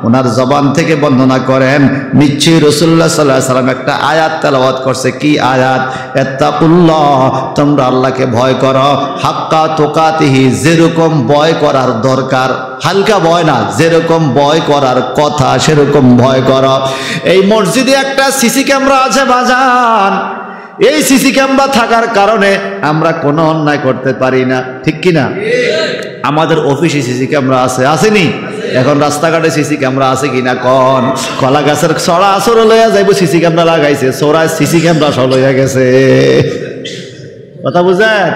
ওনার জবান থেকে বর্ণনা করেন, নিশ্চয়ই রাসূলুল্লাহ সাল্লাল্লাহু আলাইহি ওয়াসাল্লাম একটা আয়াত তেলাওয়াত করছে। কি আয়াত? ইত্তাকুল্লাহ, তোমরা আল্লাহকে ভয় করো, হাক্কা তুকাতিহি, যেরকম ভয় করার দরকার, হালকা ভয় না, যেরকম ভয় করার কথা সেরকম ভয় করো। এই মসজিদে একটা সিসি ক্যামেরা আছে বাজান, এই সিসি ক্যামেরা থাকার কারণে আমরা কোনো অন্যায় করতে পারি না, ঠিক কিনা? আমাদের অফিসে সিসি ক্যামেরা আছে, আসেনি? এখন রাস্তাঘাটে সিসি ক্যামেরা আছে কিনা কন? কলা গাছের ছড়া আসর লইয়া যাইব, সিসি ক্যামেরা লাগাইছে, ছড়ায় সিসি ক্যামেরা সহ লইয়া গেছে, কথা বুঝেন?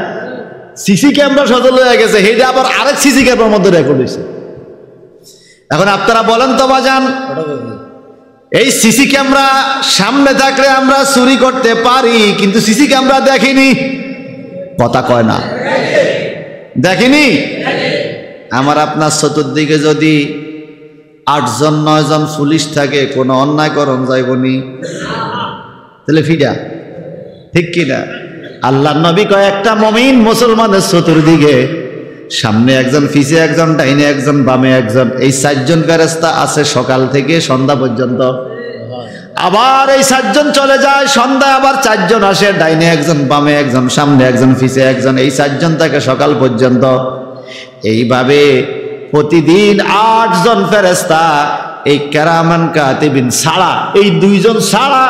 সিসি ক্যামেরা সহ লইয়া গেছে, সেইটা আবার আরেক সিসি ক্যামেরার মধ্যে রেকর্ড হয়েছে। এখন আপনারা বলেন তো বাজান, এই সিসি ক্যামেরা সামনে থাকলে আমরা চুরি করতে পারি, কিন্তু সিসি ক্যামেরা দেখিনি, কথা কয় না, দেখিনি। আমার আপনার চতুর্দিকে যদি 8 জন 9 জন পুলিশ থাকে, কোনো অন্যায় করণ যাইবনি, তাহলে ফিডা, ঠিক কিনা? আল্লাহর নবী কয় একটা মুমিন মুসলমানের চতুর্দিকে, সামনে একজন, পিছে একজন, ডাইনে একজন, বামে একজন, এই 4 জন ফেরেশতা আছে সকাল থেকে সন্ধ্যা পর্যন্ত। আবার এই 4 জন চলে যায়, সন্ধ্যায় আবার 4 জন আসে, ডাইনে একজন, বামে একজন, সামনে একজন, পিছে একজন, এই 4 জন থাকে সকাল পর্যন্ত। এইভাবে প্রতিদিন 8 জন ফেরেশতা এই কেরামান কাতিবিন ছাড়া, এই 2 জন ছাড়া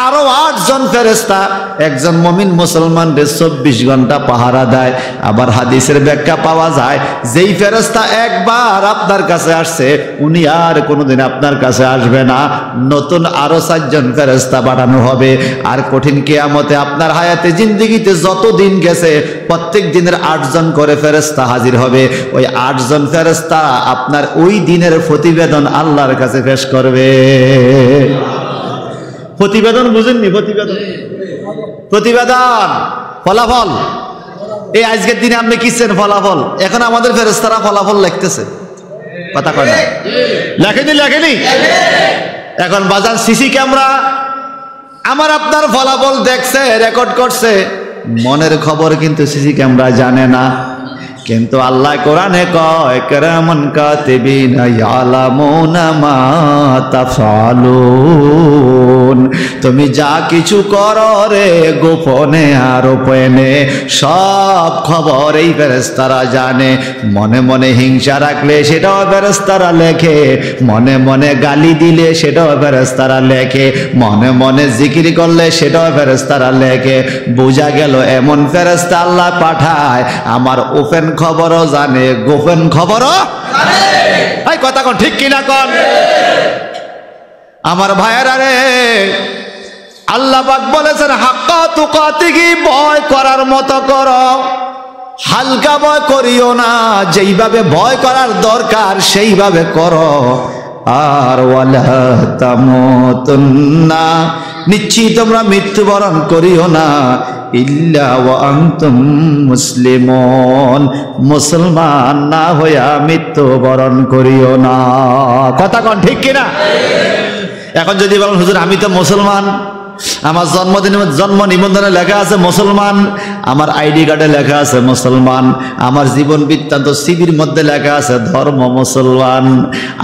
আরো 8 জন ফেরেশতা একজন মুমিন মুসলমানদের 24 ঘন্টা পাহারা দেয়। আবার হাদিসের ব্যাখ্যা পাওয়া যায়, যেই ফেরেশতা একবার আপনার কাছে আসছে উনি আর কোনোদিন আপনার কাছে আসবে না, নতুন আরো 4 জন ফেরেশতা বাড়ানো হবে। আর কঠিন কিয়ামতে আপনার হায়াতে জিন্দেগিতে যত দিন গেছে প্রত্যেক দিনের 8 জন করে ফেরেশতা হাজির হবে। ওই 8 জন ফেরেশতা আপনার ওই দিনের প্রতিবেদন আল্লাহর কাছে পেশ করবে। প্রতিবেদন বুঝেননি? প্রতিবেদন, ফলাফল। এই আজকের দিনে আপনি কিছেন ফলাফল, এখন আমাদের ফেরেশতারা ফলাফল লিখতেছে, কথা কয় না, লেখেনি। এখন বাজার সিসি ক্যামেরা আমার আপনার ফলাফল দেখছে, রেকর্ড করছে, মনের খবর কিন্তু সিসি ক্যামেরা জানে না। কিন্তু আল্লাহ কোরআনে কয় কিরামান কাতিবিনা ইয়ালামুনা মা তাফআলুন। তুমি যা কিছু করো রে গোপনে আর গোপনে সব খবর এই ফেরেশতারা জানে। মনে মনে হিংসা রাখলে সেটাও ফেরেশতারা লেখে, মনে মনে গালি দিলে সেটাও ফেরেশতারা লেখে, মনে মনে জিকির করলে সেটাও ফেরেশতারা লেখে। বোঝা গেল এমন ফেরেশতা আল্লাহ পাঠায় আমার ওপেন খবরও জানে, গোপন খবরও জানে। এই কথা কোন ঠিক কিনা কোন? আমার ভাইয়েরা রে, আল্লাহ পাক বলেছেন হাক্কা তুকাতিহি, ভয় করার মতো করো, হালকা ভয় করিও না, যেইভাবে ভয় করার দরকার সেইভাবে করো। আর ওয়ালা তামুতুন্না, নিশ্চয়ই তোমরা মৃত্যুবরণ করিও না ইল্লা ওয়া আনতুম মুসলিমুন, মুসলমান না হইয়া মৃত্যুবরণ করিও না। কথা কোন ঠিক কিনা? এখন যদি বলেন হুজুর আমি তো মুসলমান, আমার জন্ম নিবন্ধনে লেখা আছে মুসলমান, আমার আইডি কার্ডে লেখা আছে মুসলমান, আমার জীবন বৃত্তান্ত সিভির মধ্যে লেখা আছে ধর্ম মুসলমান,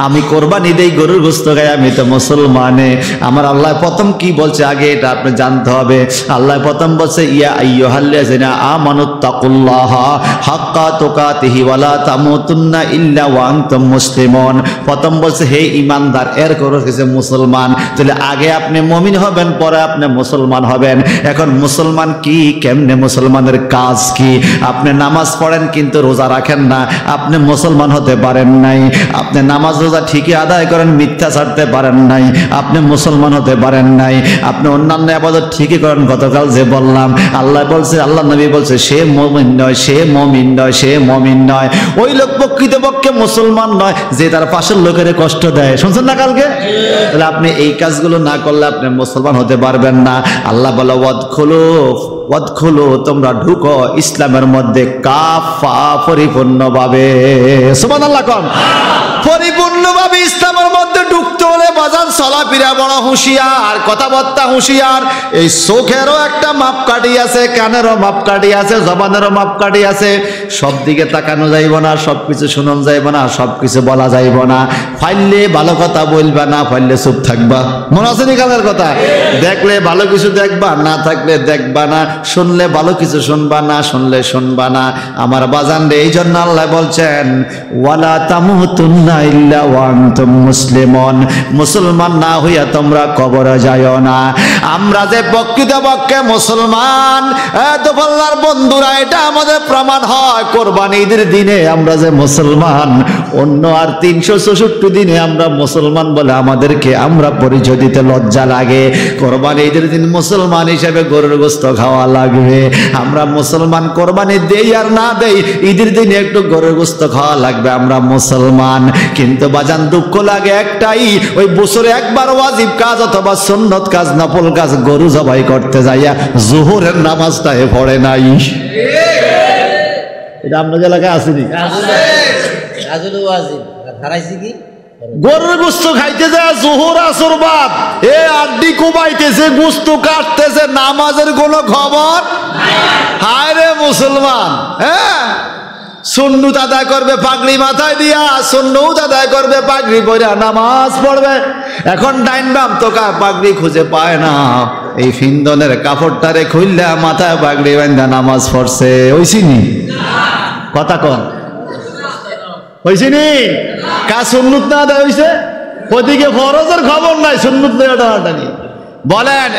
আমি কোরবানি দেই গরুর গোশত খাই, আমি তো মুসলমানে। আমার আল্লাহ প্রথম কি বলছে আগে এটা আপনি জানতে হবে। আল্লাহ প্রথম বলছে ইয়া আইয়ুহাল্লাযিনা আমানুত্তাকুল্লাহা হাক্কা তুকাতিহি ওয়া লা তামুতুন্না ইল্লা ওয়া আনতুম মুসলিমুন। প্রথম বলছে হে ঈমানদার, এর করে কিছু মুসলমান। তাহলে আগে আপনি মুমিন হবেন, পরে আপনি মুসলমান হবেন। এখন মুসলমান কি, কেমনে মুসলমানের কাজ কি? আপনি নামাজ পড়েন কিন্তু রোজা রাখেন না, আপনি মুসলমান হতে পারেন নাই। আপনি নামাজ রোজা ঠিকই আদায় করেন, মিথ্যা ছাড়তে পারেন নাই, আপনি মুসলমান হতে পারেন নাই। আপনি অন্যান্য ইবাদত ঠিকই করেন, গতকাল যে বললাম আল্লাহ বলছে, আল্লাহ নবী বলছে সে মুমিন নয়, সে মুমিন নয়, সে মুমিন নয়। ওই লোক প্রকৃতপক্ষে মুসলমান নয় যে তার পাশের লোকের কষ্ট দেয়। শুনছেন না কালকে? তাহলে আপনি এই কাজগুলো না করলে আপনি মুসলমান হতে পারবেন না। আল্লাহ বলে ওয়াদখুলু, তোমরা ঢুকো ইসলামের মধ্যে কাফা, পরিপূর্ণভাবে। সুবহানাল্লাহ কোন? পরিপূর্ণভাবে ইসলামের মধ্যে ঢুকতে হলে বাজার চলাফেরা বড় হুঁশিয়ার, কথাবার্তা হুঁশিয়ার। এই চোখেরও একটা মাপকাঠি আছে, কানেরও মাপকাঠি আছে, জবানেরও মাপকাঠি আছে। সব দিকে তাকানো যাইব না, সবকিছু শুনন যাইব না, সবকিছু বলা যাইব না। ফাইললে ভালো কথা বলবা, না ফাইললে চুপ থাকবা। মনে আছে নি কালের কথা? দেখলে ভালো কিছু দেখবা, না থাকলে দেখবা না। শুনলে ভালো কিছু শুনবা, না শুনলে শুনবা না। আমার বাজান রে, এই জন্য আল্লাহ বলছেন ওয়ালা তামুতুন্না ইল্লা ওয়া আনতুম মুসলিমুন, মুসলমান না হইয়া তোমরা কবরে যাইও না। আমরা যে প্রকৃতপক্ষে মুসলমান, দোপাল্লার বন্ধুরা, এটা আমাদের প্রমাণ হয় কোরবানি ঈদের দিনে আমরা যে মুসলমান। অন্য আর 364 দিনে আমরা মুসলমান বলে আমাদেরকে আমরা পরিচয় দিতে লজ্জা লাগে। কোরবানি ঈদের দিন মুসলমান হিসেবে গরুর গোশত খাওয়া লাগবে। আমরা মুসলমান, কোরবানি দেই আর না দেই, ঈদের দিনে একটু গরুর গোশত খাওয়া লাগবে, আমরা মুসলমান। কিন্তু বাজান দুঃখ লাগে একটাই, ওই বছরে একবার ওয়াজিব কাজ অথবা সুন্নত কাজ, নফল কাজ গরু জবাই করতে যাইয়া জোহরের নামাজটাই পড়ে নাই। এটা আপনাদের এলাকায় আসেনি? গরুর গোশত খাইতে যায় জোহর আসর বাদ, এ আড্ডি কোবাইতেছে, গোশত কাটতেছে, নামাজের কোনো খবর। হায় রে মুসলমান, হ্যাঁ সুন্নত আদায় করবে পাগড়ি মাথায় দিয়া, সুন্নত আদায় করবে পাগড়ি পরে নামাজ পড়বে। এখন ডাইন বাম তো পাগড়ি খুঁজে পায় না, এই ফিন্দনের কাপড়টারে খুললে মাথায় পাগড়ি বান্ধা নামাজ পড়ছে। ওইছিনি কথা কন? হইছিনি? কা সুন্নত না আদায় হইছে? ওদিকে ফরজের খবর নাই, সুন্নত নেই। বলেন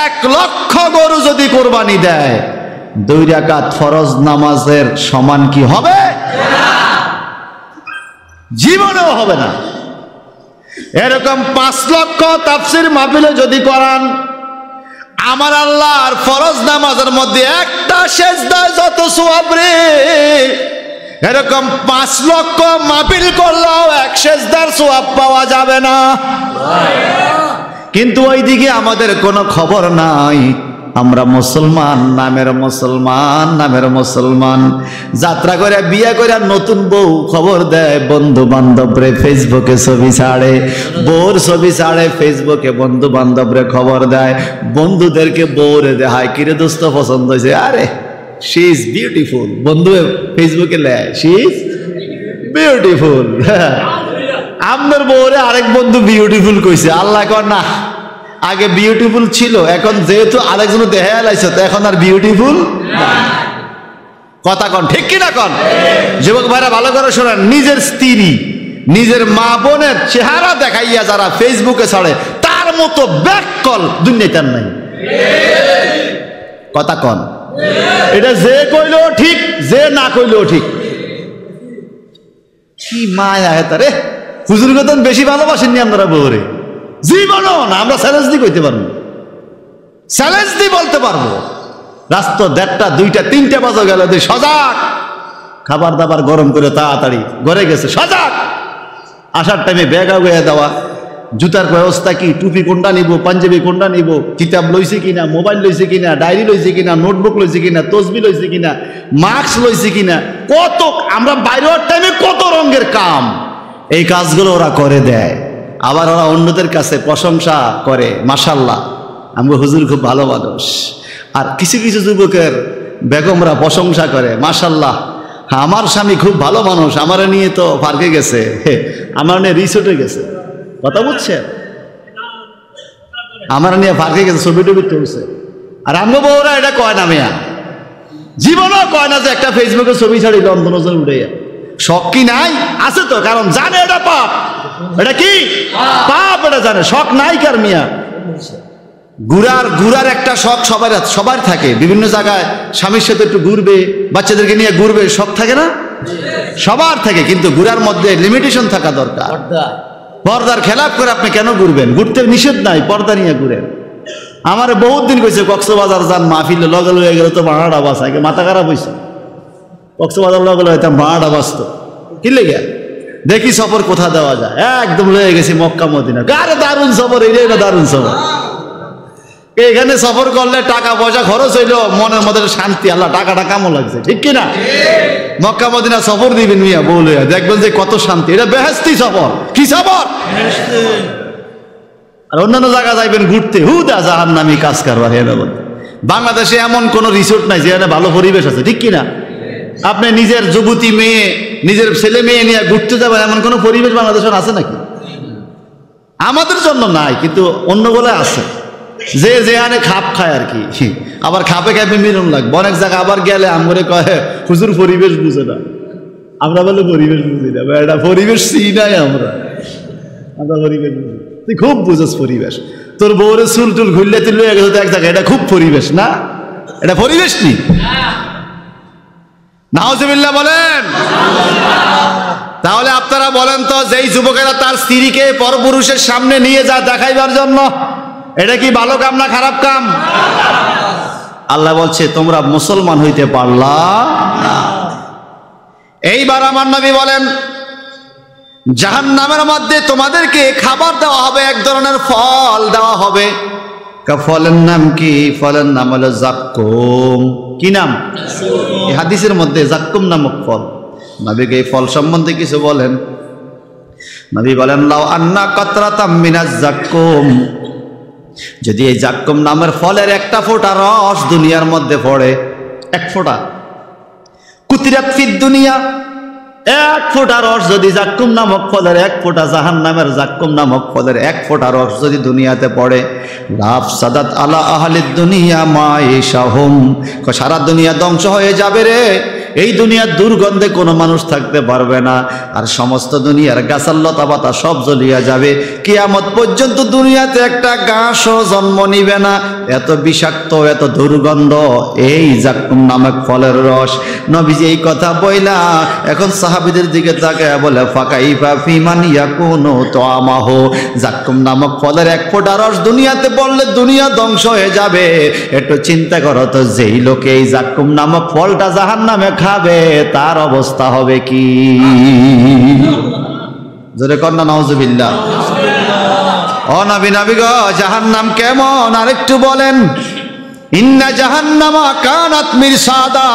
1 লক্ষ গরু যদি কোরবানি দেয়, 2 রাকাত ফরজ নামাজের সমান কি হবে? জীবনেও হবে না। এরকম 5 লক্ষ তাফসীর মাহফিলে যদি করান, আমার আল্লাহর ফরজ নামাজের মধ্যে একটা সেজদায় যত সওয়াব রে, এরকম 5 লক্ষ মাহফিল করলেও এক সেজদার সওয়াব পাওয়া যাবে না। কিন্তু ওইদিকে আমাদের কোনো খবর নাই। আমরা মুসলমান নামের মুসলমান, নামের মুসলমান। যাত্রা করে, বিয়ে করে, নতুন বউ খবর দেয় বন্ধু বান্ধবরে, ফেসবুকে ছবি ছাড়ে, বউর ছবি ছাড়ে ফেসবুকে, বন্ধু বান্ধবরে খবর দেয়, বন্ধুদেরকে বউরে দেখায়, কিরে দোস্ত পছন্দ হয়েছে? আরে শি ইজ বিউটিফুল। বন্ধু ফেসবুকে লেয় শি ইজ বিউটিফুল। আপনার বউরে আরেক বন্ধু বিউটিফুল কইছে, আল্লাহ কর না আগে বিউটিফুল ছিল, এখন যেহেতু আরেকজন দেখা লাইছে তো এখন আর বিউটিফুল কথা কন ঠিক কিনা কন? যুবক ভাইরা ভালো করে শোনেন, নিজের স্ত্রী নিজের মা বোনের চেহারা দেখাইয়া যারা ফেসবুকে ছাড়ে তার মতো ব্যাককল দুনিয়াতে নাই। কথা কন, এটা যে কইলেও ঠিক, যে না কইলেও ঠিক। কি মায়া তারে হুজুর কথা বেশি ভালোবাসেননি আপনারা বউরে? জীবনও না, আমরা চ্যালেঞ্জ দিয়ে কইতে পারবো, চ্যালেঞ্জ দিয়ে বলতে পারবো। রাস্তা 1:30, 2টা, 3টা বাজে গেল সজাগ, খাবার দাবার গরম করে তাড়াতাড়ি ঘরে গেছে সজাগ, আসার টাইমে ব্যাগ আগুয়ে দেওয়া, জুতার ব্যবস্থা কি, টুপি কোনটা নিব, পাঞ্জাবি কোনটা নিব, কিতাব লইছে কিনা, মোবাইল লইছে কিনা, ডায়েরি লইছে কিনা, নোটবুক লইছে কিনা, তসবি লইছে কিনা, মাস্ক লইছে কিনা, কত আমরা বাইরের টাইমে কত রঙের কাম, এই কাজগুলো ওরা করে দেয়। আবার ওরা অন্যদের কাছে প্রশংসা করে, মাশাআল্লাহ আমরা হুজুর খুব ভালো মানুষ। আর কিছু কিছু যুবকের বেগমরা প্রশংসা করে, মাশাআল্লাহ আমার স্বামী খুব ভালো মানুষ, আমার নিয়ে তো পার্কে গেছে, আমার নিয়ে রিসোর্টে গেছে। কথা বুঝছেন? আমার নিয়ে পার্কে গেছে, ছবি টবি তুলছে। আর আমরা বউরা এটা কয় না, মেয়া জীবনও কয় না যে একটা ফেসবুকে ছবি ছাড়ি লন্ডন উঠে শখ কি নাই? আছে তো, কারণ জানে এটা পাপ। এটা কি পাপ, এটা জানে। শখ নাই কার মিয়া? ঘুরার একটা শখ সবার থাকে, বিভিন্ন জায়গায় স্বামীর সাথে একটু ঘুরবে, বাচ্চাদেরকে নিয়ে ঘুরবে, শখ থাকে না? সবার থাকে, কিন্তু ঘুরার মধ্যে লিমিটেশন থাকা দরকার। পর্দার খেলাপ করে আপনি কেন ঘুরবেন? ঘুরতে নিষেধ নাই, পর্দা নিয়ে ঘুরেন। আমার বহুত দিন কইছে কক্সবাজার যান মাহফিলে, লগে লগে গেলে তো ভাড়াটা বাস, আগে মাথা খারাপ হয়েছে। কক্সবাজার লগে লগে ভাড়াটা বাঁচত কি লেগে, দেখি সফর কোথা দেওয়া যায়, একদম লয়ে গেছি মক্কা মদিনা। আরে দারুণ সফর, এইটাই না দারুণ সফর। এখানে সফর করলে টাকা পয়সা খরচ হইলো, মনের মধ্যে শান্তি, আল্লাহ টাকাটা কামও লাগছে, ঠিক কিনা? মক্কা মদিনা সফর দিবেন মিয়া বউ লইয়া, দেখবেন যে কত শান্তি। এটা বেহেশতি সফর। কি সফর? আর অন্যান্য জায়গা যাইবেন ঘুরতে, হুদা জাহান্নামী কাজ কারবার। বাংলাদেশে এমন কোন রিসোর্ট নাই যেখানে ভালো পরিবেশ আছে, ঠিক কিনা? আপনি নিজের যুবতী মেয়ে, নিজের ছেলে মেয়ে নিয়ে ঘুরতে যাবেন, এমন কোন পরিবেশ বাংলাদেশের আছে নাকি? আমাদের জন্য নাই, কিন্তু অন্যগুলো আছে, যে যেখানে খাপ খায় আর কি। আবার খাপে খাপে মিলন লাগবে। অনেক জায়গা আবার গেলে আমরে কয়ে হুজুর পরিবেশ বুঝে না, আমরা বলে পরিবেশ বুঝি না, এটা পরিবেশ চিনি নাই আমরা পরিবেশ বুঝি। তুই খুব বুঝস পরিবেশ, তোর বউরে চুল টুল ঘুরলে তুই লয়ে গেছে এক জায়গায়, এটা খুব পরিবেশ না? এটা পরিবেশ নি? নাউজুবিল্লাহ বলেন। তাহলে আপনারা বলেন তো, যেই যুবকেরা তার স্ত্রীকে পরপুরুষের সামনে নিয়ে যা দেখাইবার জন্য, এটা কি ভালো কাম না খারাপ কাম? আল্লাহ বলছে তোমরা মুসলমান হইতে পারলা না। এইবার আমার নবী বলেন, জাহান্নামের মধ্যে তোমাদেরকে খাবার দেওয়া হবে, এক ধরনের ফল দেওয়া হবে। ফলের নাম কি? ফলের নাম হলো জাক্কুম। কি নাম? এই হাদিসের মধ্যে জাক্কুম নামক ফল। নবীকে এই ফল সম্বন্ধে কিছু বলেন। নবী বলেন, লাউ আন্না কাতরাতাম মিনাজ জাক্কুম, যদি এই জাক্কুম নামের ফলের একটা ফোঁটা রস দুনিয়ার মধ্যে পড়ে, এক ফোঁটা, কুতিরাত ফিদ দুনিয়া, এক ফোঁটা রস যদি জাক্কুম নামক ফলের, এক ফোঁটা জাহান্নামের জাক্কুম নামক ফলের এক ফোঁটা রস যদি দুনিয়াতে পড়ে, লাফ সাদাত আলা আহলিদ দুনিয়া মাইশাহুম, সারা দুনিয়া ধ্বংস হয়ে যাবে রে। এই দুনিয়ার দুর্গন্ধে কোনো মানুষ থাকতে পারবে না, আর সমস্ত দুনিয়ার গাছাল লতা পাতা সব জ্বলিয়া যাবে। কিয়ামত পর্যন্ত দুনিয়াতে একটা ঘাসও জন্ম নিবে না, এত বিষাক্ত, এত দুর্গন্ধ এই জাক্কুম নামক ফলের রস। নবীজি এই কথা বইলা এখন সাহাবীদের দিকে তাকায় বলে, ফাকাইফা ফিমান ইয়াকুনু তামাহু, জাক্কুম নামক ফলের এক ফোঁটা রস দুনিয়াতে পড়লে দুনিয়া ধ্বংস হয়ে যাবে। একটু চিন্তা করো তো, যেই লোকে এই জাক্কুম নামক ফলটা জাহান্নামে খাবে তার অবস্থা হবে কি? জোরে কন্যা নাউজুবিল্লাহ। ও নবী, নবী গো, জাহান্নাম কেমন আরেকটু বলেন। ইন্না জাহান্নামা কানাত মিরসাদা,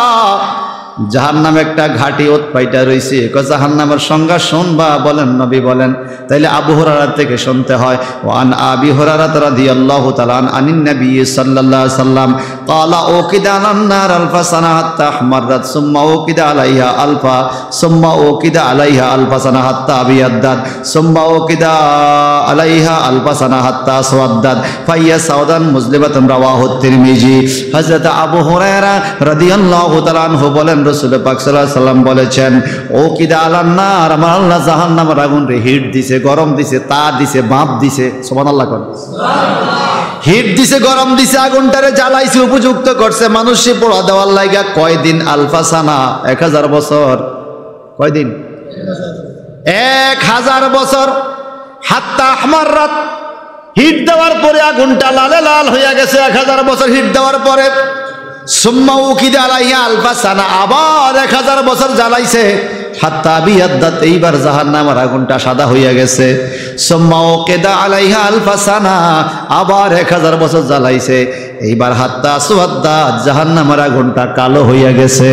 জাহান্নাম একটা ঘাটি পাইটা রইছে। জাহান্নামের সংজ্ঞা শুনবা? বলেন নবী বলেন। তাইলে আবু হুরায়রা থেকে শুনতে হয়। ওয়ান আবি হুরায়রা রাদিয়াল্লাহু তাআলা আনিন নবী সাল্লাল্লাহু আলাইহি সাল্লাম ক্বালা উকিদা আলান নার আলফা সানা হাত্তা আহমারাত সুম্মা উকিদা আলাইহা আলফা সুম্মা উকিদা আলাইহা আলফা সানা হাত্তা আবিয়াদ্দাত সুম্মা উকিদা আলাইহা আলফা সানা হাত্তা আসওয়াদ্দাত ফাইয়া সাউদান মুসলিমাতুন রাওয়াহু তিরমিজি। হযরত আবু হুরায়রা রাদিয়াল্লাহু তাআলা আনহু বলেন, রাসূল পাক সাল্লাল্লাহু আলাইহি সাল্লাম বলেছেন, উকিদা আলান নার, আমার আল্লাহ জাহান্নামের আগুনরে হিট দিছে, গরম দিছে, তা দিছে, বাপ দিছে। সুবহানাল্লাহ কোন হিট দিছে, গরম দিছে, আগুনটারে জ্বালাইছে, উপযুক্ত করছে মানুষে পোড়া দেওয়ার লাগা। কয়দিন? আলফা সানা, 1000 বছর। কয়দিন? 1000 বছর। হাত্তা আহমারাত, হিট দেওয়ার পরে আগুনটা লালে লাল হয়ে গেছে 1000 বছর হিট দেওয়ার পরে। সুম্মা উকিদা আলাইহা আলফা সানা, আবার 1000 বছর জ্বালাইছে। হাত্তা বিয়াদ্দাত, এইবার জাহান্নামের আগুনটা সাদা হইয়া গেছে। সুম্মা উকিদা আলাইহা আলফা সানা, আবার 1000 বছর জ্বালাইছে। এইবার হাত্তা আসওয়াদ্দাত, জাহান্নামের আগুনটা কালো হইয়া গেছে।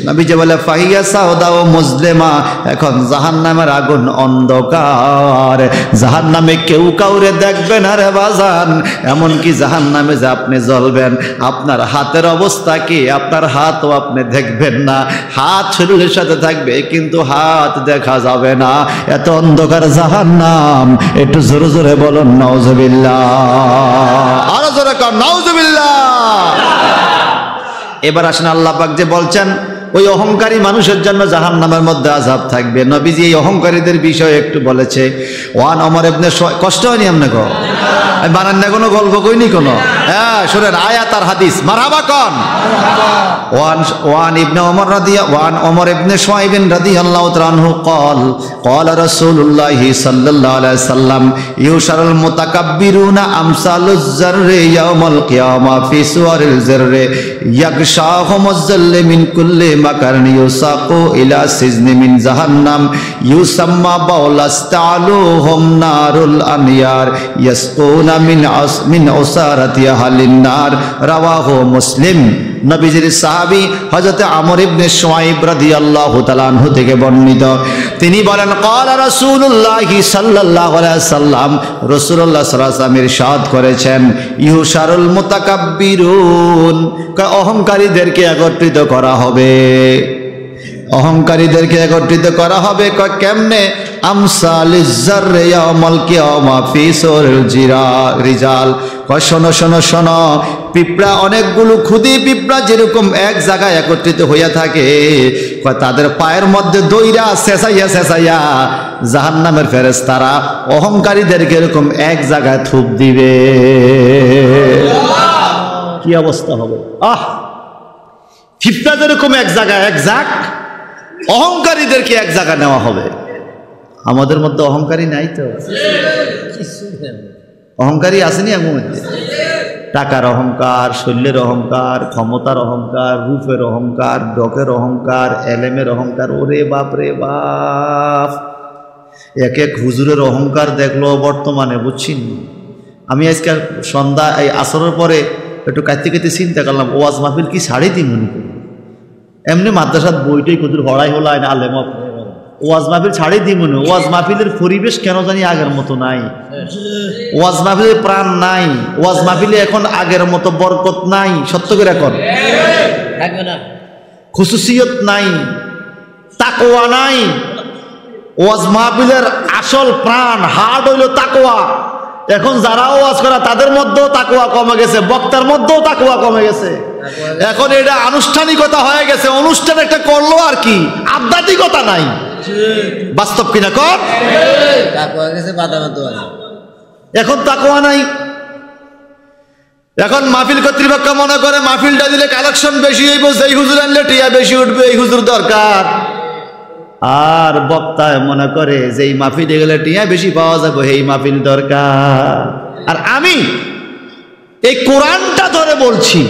নবীজি বলে ফাহিয়া সাওদা ও মুজলিমা, এখন জাহান্নামের আগুন অন্ধকার। জাহান্নামে কেউ কাউরে দেখবে না রে বাজান। এমনকি জাহান্নামে যে আপনি জ্বলবেন, আপনার হাতের অবস্থা কি? আপনার হাতও আপনি দেখবেন না। হাত শরীরের সাথে থাকবে কিন্তু হাত দেখা যাবে না। এত অন্ধকার জাহান্নাম। একটু জোরে জোরে বলুন নাউজুবিল্লাহ, আরো জোরে কর নাউজুবিল্লাহ। এবার আসেন, আল্লাহ পাক যে বলছেন ওই অহংকারী মানুষের জন্য জাহান্নামের মধ্যে আযাব থাকবে। নবীজি এই অহংকারীদের বিষয়ে একটু বলেছে। ওয়ান ওমর ইবনে কষ্ট হয়নি আপনাকে? আমি বানান না কোনো গল্প কইনি কোনো। হ্যাঁ শুনেন, আয়াত আর হাদিস। মারহাবা কোন? ওয়ান ওমর ইবনে শুআইব রাদিয়াল্লাহু তাআলা আনহু قال قال رسول الله صلى الله عليه وسلم يحشر المتكبرون امثال الذر يوم القيامه في صور الذر يغشاهم الذل من كل مكان يساق الى سجن من جهنم يسمى بولستعلوهم نار الانيار يسقون من عصارة أهل النار رواه مسلم। নবীজির সাহাবী হযরত আমর ইবনে শুআইব রাদিয়াল্লাহু তাআলা আনহু থেকে বর্ণিত, তিনি বলেন ক্বালা রাসূলুল্লাহ সাল্লাল্লাহু আলাইহি ওয়াসাল্লাম, রাসূলুল্লাহ সাল্লাল্লাহু আলাইহি ওয়াসাল্লাম ইরশাদ করেছেন, ইউশারুল মুতাকাব্বিরুন, অহংকারীদেরকে একত্রিত করা হবে। অহংকারীদেরকে একত্রিত করা হবে কেমনে? আমসালিজ জাররি ইয়াউমাল কিয়ামা ফি সুরিল রিজাল। শোনো শোনো শোনো, পিঁপড়া, অনেকগুলো ক্ষুদি পিঁপড়া যেরকম এক জায়গায় একত্রিত হইয়া থাকে, তাদের পায়ের মধ্যে দইরা শেষাইয়া শেষাইয়া জাহান্নামের ফেরেশতারা অহংকারীদেরকে এরকম এক জায়গায় থুপ দিবে। কি অবস্থা হবে? পিঁপড়া যেরকম এক জায়গায় এক জাক, অহংকারীদেরকে এক জায়গায় নেওয়া হবে। আমাদের মধ্যে অহংকারী নাই তো? অহংকারী আসেনি আমার মধ্যে? টাকার অহংকার, শৈলের অহংকার, ক্ষমতার অহংকার, রূপের অহংকার, ডকের অহংকার, এলেমের অহংকার। ওরে বাপ রে বাপ, এক এক হুজুরের অহংকার দেখলো বর্তমানে, বুঝছেন? আমি আজকে সন্ধ্যা এই আসরের পরে একটু কাঁদতে কাঁদতে চিন্তা করলাম, ওয়াজ মাহফিল কি সাড়ে দিন মনে করি। এমনি মাদ্রাসাত বইটাই কদুর হড়াই হলাই না, আলেম ওয়াজ মাহফিল ছাড়ে দিই মনে। ওয়াজ মাহফিলের পরিবেশ কেন জানি আগের মতো নাই। ওয়াজ মাহফিলের প্রাণ নাই। ওয়াজ মাহফিলে এখন আগের মতো বরকত নাই। সত্য করে এখন খুশুসিয়ত নাই, তাকওয়া নাই। ওয়াজ মাহফিলের আসল প্রাণ হার্ট হইল তাকওয়া। এখন যারা ওয়াজ করা তাদের মধ্যেও তাকওয়া কমে গেছে, বক্তার মধ্যেও তাকওয়া কমে গেছে। এখন এটা আনুষ্ঠানিকতা হয়ে গেছে, অনুষ্ঠান একটা করলো আর কি, আধ্যাত্মিকতা নাই। বাস্তব কিনা কর? এখন তাকওয়া নাই। এখন মাহফিল কর্তৃপক্ষ মনে করে মাহফিলটা দিলে কালেকশন বেশি হইব, যেই হুজুর আনলে টিয়া বেশি উঠবে, এই হুজুর দরকার। আর বক্তায় মনে করে যে এই মাহফিলে গেলে টিয়া বেশি পাওয়া যাবে, এই মাহফিল দরকার। আর আমি এই কোরআনটা ধরে বলছি,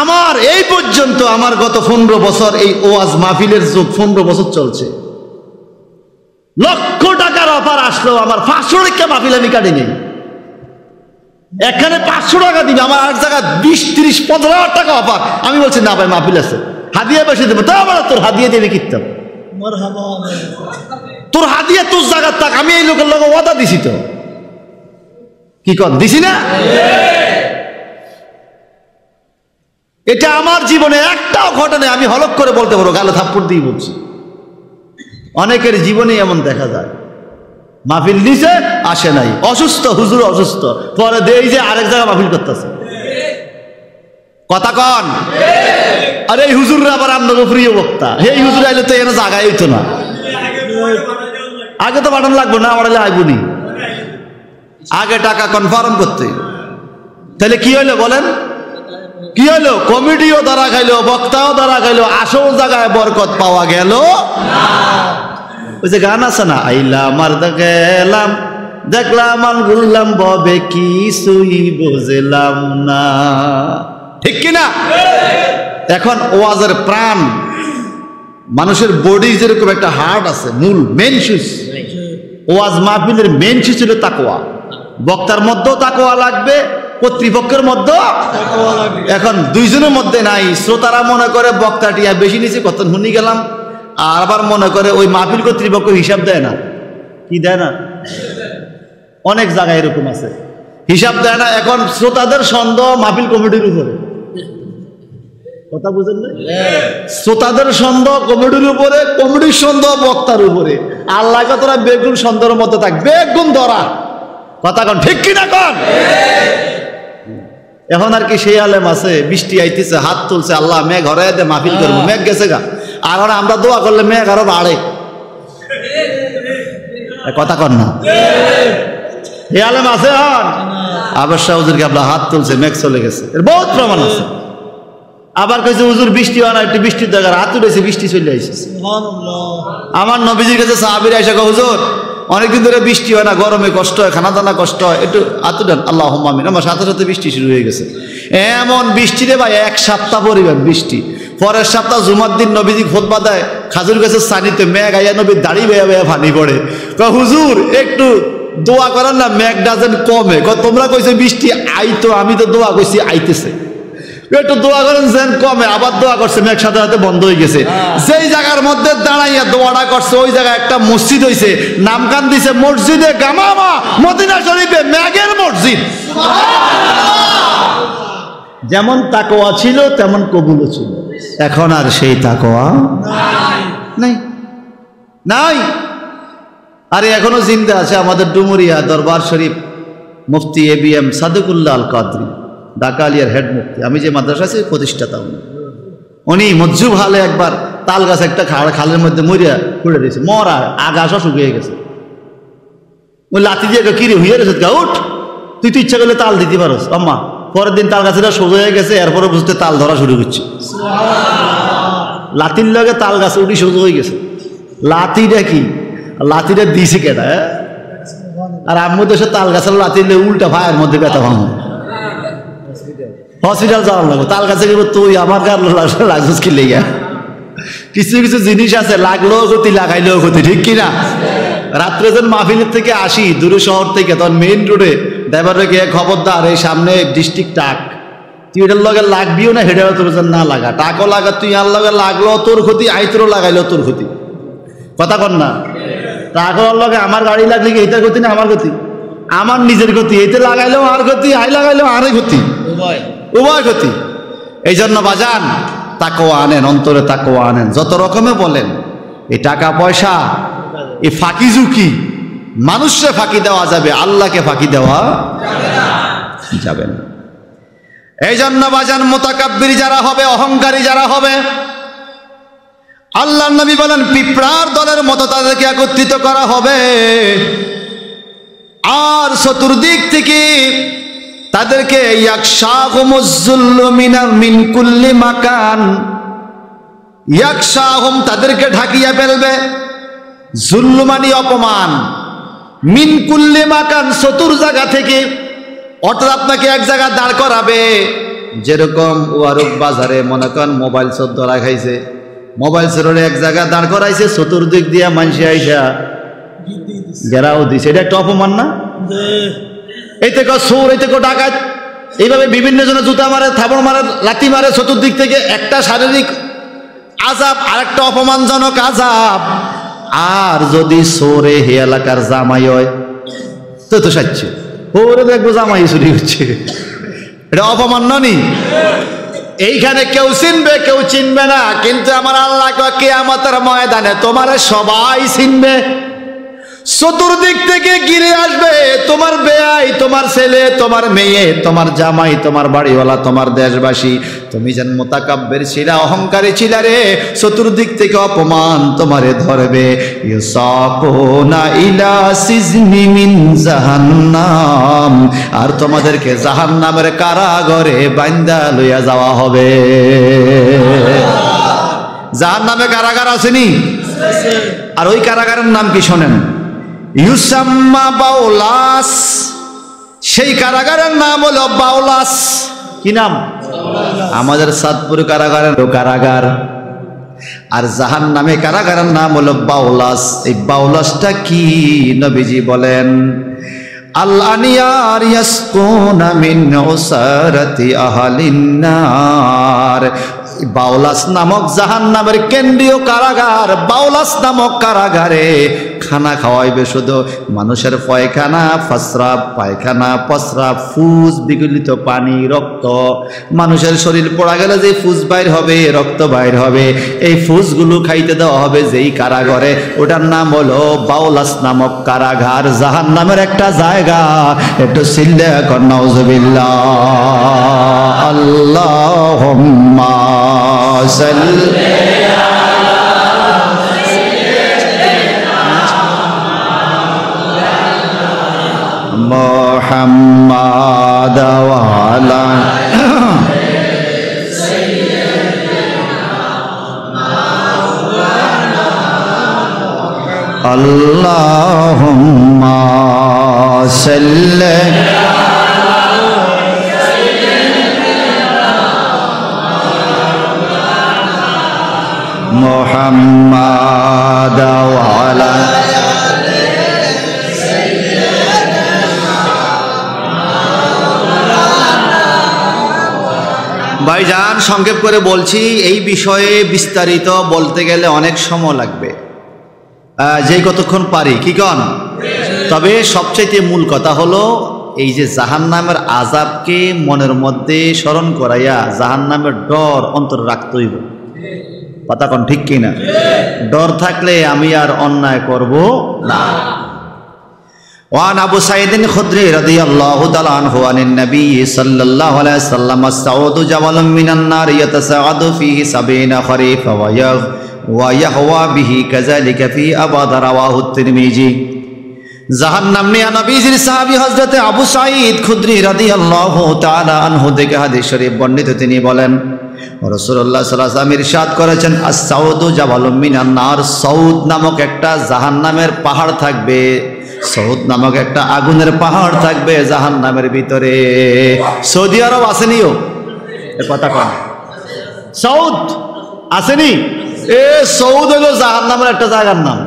আমার এই পর্যন্ত আমার গত 15 বছর এই ওয়াজ মাহফিলের যুগ 15 বছর চলছে। লক্ষ টাকার অফার আসলো, আমার 500 টাকা মাহফিল আমি কাটি নেই। এখানে 500 টাকা দিবে, আমার আর জায়গায় 20, 30, 15 হাজার টাকা অফার। আমি বলছি না ভাই মাহফিল আছে, হাদিয়া বেশি দেবো, তা আবার তোর হাদিয়া দেবে কিতাব, তোর হাদিয়া তোর জায়গার থাক, আমি এই লোকের লোক ওয়াদা দিছি তো, কি কর দিছি না? এটা আমার জীবনে একটাও ঘটনা আমি হলক করে বলতে পারবো, গালে থাপ্পড় দিয়ে বলছি। অনেকের জীবনে এমন দেখা যায়, মাহফিল দিছে আসে নাই, অসুস্থ, হুজুর অসুস্থ, পরে দেই যে আরেক জায়গায় মাহফিল করতেছে। কথা কন? আরে এই হুজুররা আবার আপনাকে প্রিয় বক্তা, এই হুজুর আইলে তো এনে জায়গায় হইতো না, আগে তো পাঠানো লাগবো না, আমার আইবনি, আগে টাকা কনফার্ম করতে। তাহলে কি হইলো বলেন, কি হইলো? কমিটিও ধরা খাইলো, বক্তাও ধরা খাইলো, আসল জায়গায় বরকত পাওয়া গেল না। ওই যে গান আছে না, আইলাম আর গেলাম, দেখলাম আর ঘুরলাম, ববে কিছুই বুঝলাম না, ঠিক কিনা? এখন ওয়াজের প্রাণ, মানুষের বডি যেরকম একটা হার্ট আছে, মূল মেন সুইচ, ওয়াজ মাহফিলের মেন সুইচ হলো তাকওয়া। বক্তার মধ্যেও তাকওয়া লাগবে, কর্তৃপক্ষের মধ্যেও। এখন দুইজনের মধ্যে নাই, শ্রোতারা মনে করে বক্তাটিয়া বেশি নিচে কত শুনি গেলাম, আর আবার মনে করে ওই মাহফিল কর্তৃপক্ষ হিসাব দেয় না, কি দেয় না? অনেক জায়গায় এরকম আছে, হিসাব দেয় না। এখন শ্রোতাদের সন্দেহ মাহফিল কমিটির উপরে, কথা বুঝেন না? শ্রোতাদের সন্দেহ কমিটির উপরে, কমিটির সন্দেহ বক্তার উপরে। আল্লাহ তোরা বেগুন সন্দেহের মধ্যে থাক, বেগুন ধরা, কথা কন, ঠিক কিনা কন? এখন আর কি সেই আলেম আছে, বৃষ্টি আইতেছে, হাত তুলছে, আল্লাহ মেঘ হরাই দে, মাহফিল করবো, মেঘ গেছে গা, আর আমরা দোয়া করলে মেঘ আরো বাড়ে, কথা কন না? এই আলেম আছে, আর আবার শাহ হুজুরকে আপনার হাত তুলছে, মেঘ চলে গেছে, এর বহুত প্রমাণ আছে। আবার কইছে হুজুর বৃষ্টি হয় না, একটু বৃষ্টির জায়গায় হাত তুলেছে, বৃষ্টি চলে আসছে। আমার নবীজির কাছে সাহাবীরা এসে কয়, হুজুর অনেকদিন ধরে বৃষ্টি হয় না, গরমে কষ্ট হয়, খানা দানা কষ্ট হয়, একটু হাত দেন, আল্লাহুম্মা আমিন। আমার সাথে সাথে বৃষ্টি শুরু হয়ে গেছে, এমন বৃষ্টি রে ভাই, এক সপ্তাহ পরিবার বৃষ্টি। পরের সপ্তাহ জুমার দিন নবীজি খুতবা দেয়, খাজুর গাছের সানিতে মেঘ আইয়া, নবীর দাড়ি বেয়া বেয়া পানি পড়ে। হুজুর একটু দোয়া করেন না, মেঘ ডাজেন কমে। তোমরা কইছে বৃষ্টি আইতো, আমি তো দোয়া কইছি আইতেছে, একটু দোয়া করেন যেন কমে। আবার দোয়া করছে, মেঘ সাথে সাথে বন্ধ হয়ে গেছে। যেই জায়গার মধ্যে দাঁড়াইয়া দোয়াটা করছে, ওই জায়গায় একটা মসজিদ হয়েছে, নামকান দিছে মসজিদে গামামা, মদিনা শরীফে মেঘের মসজিদ। যেমন তাকওয়া ছিল তেমন কবুলও ছিল, এখন আর সেই তাকওয়া নাই, নাই। আরে এখনো জিন্দা আছে আমাদের ডুমুরিয়া দরবার শরীফ মুফতি ABM সাদেকুল্লাহ আল কাদরি, ঢাকা আলিয়ার হেড মুফতি। আমি যে মাদ্রাসা আছে প্রতিষ্ঠাতা উনি মজ্জুব হালে একবার তাল গাছ একটা খালের মধ্যে মরিয়া খুঁড়ে দিয়েছে, মরা আগাছা শুকিয়ে গেছে। ওই লাঠি দিয়ে কিরে হইয়া গেছে, উঠ তুই তো ইচ্ছা করলে তাল দিতে পারোস আম্মা। পরের দিন তাল গাছেরা সোজা হয়ে গেছে, এরপরে বুঝতে তাল ধরা শুরু করছে, লাঠির লগে তাল গাছে উঠি সোজা হয়ে গেছে। লাঠিটা কি, লাঠিটা দিছে কেটা? আর আম্মু দেশে তাল গাছের লাঠি উল্টা ভাইয়ের মধ্যে ব্যথা ভাঙো, হসপিটাল যাওয়ার লাগবে। তাল গাছে গেলে তুই আমার লাগছিস কি লেগে? কিছু কিছু জিনিস আছে লাগলেও ক্ষতি, লাগাইলেও ক্ষতি, ঠিক কিনা? রাত্রে যখন মাহফিলের থেকে আসি দূরে শহর থেকে, তখন মেইন রোডে ড্রাইভারকে খবরদার, এই সামনে ডিস্ট্রিক্ট টাক, তুই এটার লগে লাগবিও না, হেঁটে তোর না লাগা, টাকও লাগা, তুই আর লগে লাগলো তোর ক্ষতি, আইতরও লাগাইলেও তোর ক্ষতি, কথা কর না? টাকর লগে আমার গাড়ি লাগলে কি এটার ক্ষতি না আমার ক্ষতি? আমার নিজের ক্ষতি, এতে লাগাইলেও আর ক্ষতি, আই লাগাইলেও আরে ক্ষতি, উভয় ক্ষতি। এই জন্য বাজান তাকওয়া আনেন, অন্তরে তাকওয়া আনেন। যত রকমে বলেন এই টাকা পয়সা, এই ফাঁকি ঝুঁকি, মানুষকে ফাঁকি দেওয়া যাবে, আল্লাহকে ফাঁকি দেওয়া যাবে না। এই জন্য বাজান মুতাকাব্বির যারা হবে, অহংকারী যারা হবে, আল্লাহর নবী বলেন পিঁপড়ার দলের মতো তাদেরকে একত্রিত করা হবে, আর চতুর্দিক থেকে তাদেরকে মিন কুল্লি মাকান, তাদেরকে ঢাকিয়া ফেলবে। যুল্লু মানে অপমান, মিন কুল্লি মাকান চতুর জায়গা থেকে, অর্থাৎ আপনাকে এক জায়গা দাঁড় করাবে। যেরকম ওয়ারুক বাজারে মনে করেন মোবাইল চোর ধরা খাইছে, মোবাইল চোরের এক জায়গা দাঁড় করাইছে, চতুর্দিক দিয়া মানুষ আইসা ঘেরাও দিছে। এটা একটা অপমান না? এইতে কো চোর, এইতে কো ডাকাত, এইভাবে বিভিন্ন জনে জুতা মারে, থাবড় মারে, লাথি মারে, চতুর্দিক থেকে একটা শারীরিক আযাব, আরেকটা অপমানজনক আযাব। আর যদি চোরে হে এলাকার জামাই হয় তো সাচ্ছে, ওরে দেখবো জামাই চুরি হচ্ছে, এটা অপমান ননি? এইখানে কেউ চিনবে কেউ চিনবে না, কিন্তু আমার আল্লাহ কিয়ামতের ময়দানে তোমার সবাই চিনবে। চতুর্দিক থেকে ঘিরে আসবে তোমার বেয়াই, তোমার ছেলে, তোমার মেয়ে, তোমার জামাই, তোমার বাড়িওয়ালা, তোমার দেশবাসী। তুমি যেন মুতাকাব্বির ছিলা, অহংকারী ছিলা রে, চতুর্দিক থেকে অপমান তোমারে ধরবে। ইউসাকুনা ইলা সিজনি মিন জাহান্নাম, আর তোমাদেরকে জাহান্নামের কারাগারে বান্দা লইয়া যাওয়া হবে। জাহান্নামে কারাগার আসেনি? আর ওই কারাগারের নাম কি শোনেন? ইউসাম্মা বাউলাস। সেই কারাগারের নাম হলো বাউলাস। কি নাম? আমাদের সাতপুর কারাগারের কারাগার। আর জাহান্নামে কারাগারের নাম হলো বাউলাস। এই বাউলাসটা কি নবীজি বলেন? আল আনিয়ার ইয়াসকুনা মিন উসারাতি আহলিন নার। বাউলাস নামক জাহান্নামের কেন্দ্রীয় কারাগার, বাউলাস নামক কারাগারে খানা খাওয়াইবে শুধু মানুষের পায়খানা, প্রস্রাব, পায়খানা, প্রস্রাব, ফুস, বিগলিত পানি, রক্ত। মানুষের শরীর পড়া গেলে যে ফুস বাইর হবে, রক্ত বাইর হবে, এই ফুসগুলো খাইতে দেওয়া হবে যেই কারাগারে, ওটার নাম হলো বাউলাস নামক কারাগার। জাহান্নামের একটা জায়গা, একটু সিল্লা কর নাউজুবিল্লাহ। আল্লাহুম্মা সাল্লি মুহাম্মাদ ওয়া আলা আল্লাহুম্মা সাল্লি মুহাম্মাদ ওয়া আলা ভাইজান, সংক্ষেপ করে বলছি, এই বিষয়ে বিস্তারিত বলতে গেলে অনেক সময় লাগবে, যেই কতক্ষণ পারি, কি কন? তবে সবচাইতে মূল কথা হলো এই যে জাহান্নামের আযাবকে মনের মধ্যে স্মরণ করাইয়া জাহান্নামের ডর অন্তরে রাখতে হইব। কথা কন ঠিক কিনা? ডর থাকলে আমি আর অন্যায় করব না। ওয়ান আবু সাঈদিন খুদরি রাদিয়াল্লাহু তাআলা আনহু আনিন নবী সাল্লাল্লাহু আলাইহি ওয়াসাল্লাম আস-সাউদু জাবালুম মিনান নার ইয়াতাসাআদু ফীহি 70 খরিফা ওয়া ইয়াহওয়া বিহি কাযালিকা ফী আবাদ রাওয়াহু তিরমিজি। জাহান্নাম নিয়ে নবীজির সাহাবী হযরত আবু সাঈদ খুদরি রাদিয়াল্লাহু তাআলা আনহু থেকে হাদিস শরীফ বর্ণিত, তিনি বলেন রাসূলুল্লাহ সাল্লাল্লাহু আলাইহি ওয়াসাল্লাম ইরশাদ করেছেন, আস-সাউদু জাবালুম মিনান নার, সাউদ নামক একটা জাহান্নামের পাহাড় থাকবে, সাউদ নামক একটা আগুনের পাহাড় থাকবে জাহান্নামের ভিতরে। সৌদি আরব আসেনিও? কথা কন, সাউদ আসেনি? এ সৌদ হলো জাহান্নামের একটা জায়গার নাম,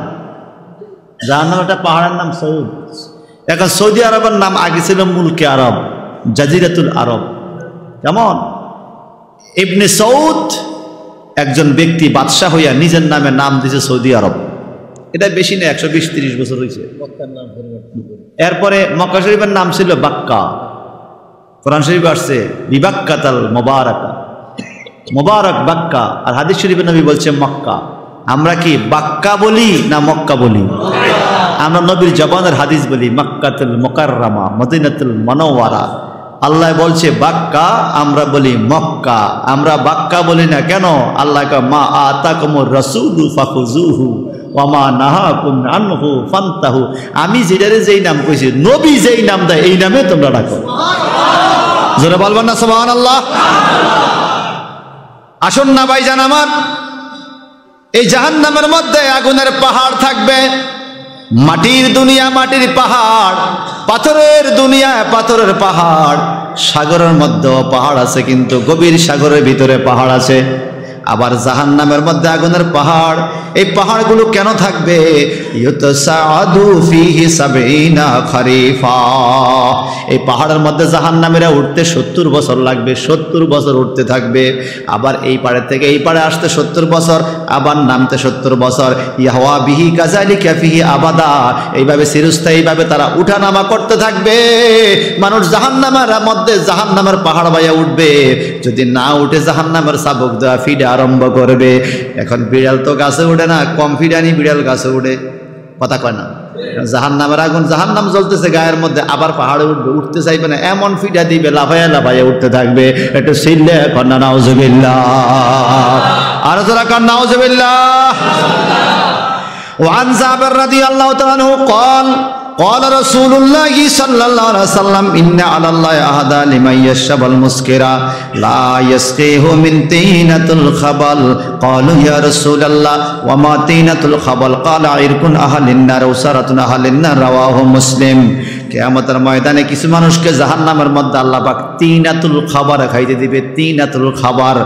জাহান্নামের একটা পাহাড়ের নাম সৌদ। এখন সৌদি আরবের নাম আগে ছিল মুলকে আরব, জাজিরাতুল আরব। কেমন? ইবনে সৌদ একজন ব্যক্তি বাদশাহ হইয়া নিজের নামে নাম দিয়েছে সৌদি আরব। এটা বেশি না, 120-30 বছর হয়েছে। এরপরে মক্কা শরীফের নাম ছিল বাক্কা। কোরআন শরীফ আসছে বিবাক্কাতাল মুবারাকা, মুবারক বাক্কা। আর হাদিস শরীফের নবী বলছে মক্কা। আমরা কি বাক্কা বলি না মক্কা বলি? আমরা নবীর জবানের হাদিস বলি মক্কাতুল মুকাররমা, মদিনাতুল মুনাওয়ারা। আল্লাহ বলছে বাক্কা, আমরা বলি মক্কা। আমরা বাক্কা বলি না কেন? আল্লাহ কা মা আতাকুমুর রাসূলু ফাখুযুহু ওয়া মা নাহাকুম আনহু ফান্তাহু। আমি যেটারে যেই নাম কইছি, নবী যেই নাম দেয় এই নামে তোমরা ডাকো। জোরে বলবেন না সুবহানাল্লাহ? আসুন না ভাইজান আমার, এই জাহান্নামের মধ্যে আগুনের পাহাড় থাকবে, মাটির দুনিয়া মাটির পাহাড়, পাথরের দুনিয়া পাথরের পাহাড়। সাগরের মধ্যে পাহাড় আছে, কিন্তু গভীর সাগরের ভিতরে পাহাড় আছে। আবার জাহান্নামের মধ্যে আগুনের পাহাড়, এই পাহাড়গুলো কেন থাকবে? ইউতসাআদু ফীহি ৭০ খরিফা, এই পাহাড়ের মধ্যে জাহান্নামীরা উঠতে ৭০ বছর লাগবে, ৭০ বছর উঠতে থাকবে। আবার এই পাড়ে থেকে এই পাড়ে আসতে ৭০ বছর, আবার নামতে ৭০ বছর। ইয়াহওয়া বিহি কাযালিকা ফীহি আবাদা, এইভাবে চিরস্থায়ীভাবে তারা উঠানামা করতে থাকবে। মানুষ জাহান্নামের মধ্যে জাহান্নামের পাহাড় বাইয়া উঠবে, যদি না উঠে জাহান্নামের চাবুক দেওয়া ফিডে আরম্ভ করবে। এখন বিড়াল তো গাছে উঠে না, কম ফিডানি বিড়াল গাছে উঠে, কথা কয় না। জাহান্নামের আগুন, জাহান্নাম জ্বলতেছে গায়ের মধ্যে, আবার পাহাড়ে উঠবে, উঠতে চাইবে না, এমন ফিডা দিবে লাফাইয়া লাফাইয়া উঠতে থাকবে। একটু সিল্লে কন্যা নাউজুবিল্লাহ, আরো যারা কন্যা নাউজুবিল্লাহ। ওয়ান জাবের রাদিয়াল্লাহু তাআলা আনহু قال قال رسول الله صلى الله عليه وسلم إن على الله عهدا لمن يشرب المسكر لا يسقيه من طينة الخبل قالوا يا رسول الله وما طينة الخبل قال عرق أهل النار وسرة أهل النار رواه مسلم। কিয়ামতের ময়দানে কিছু মানুষকে জাহান্নামের মধ্যে আল্লাহ পাক তিনাতুল খাবার খাইতে দিবে। তিনাতুল খাবার,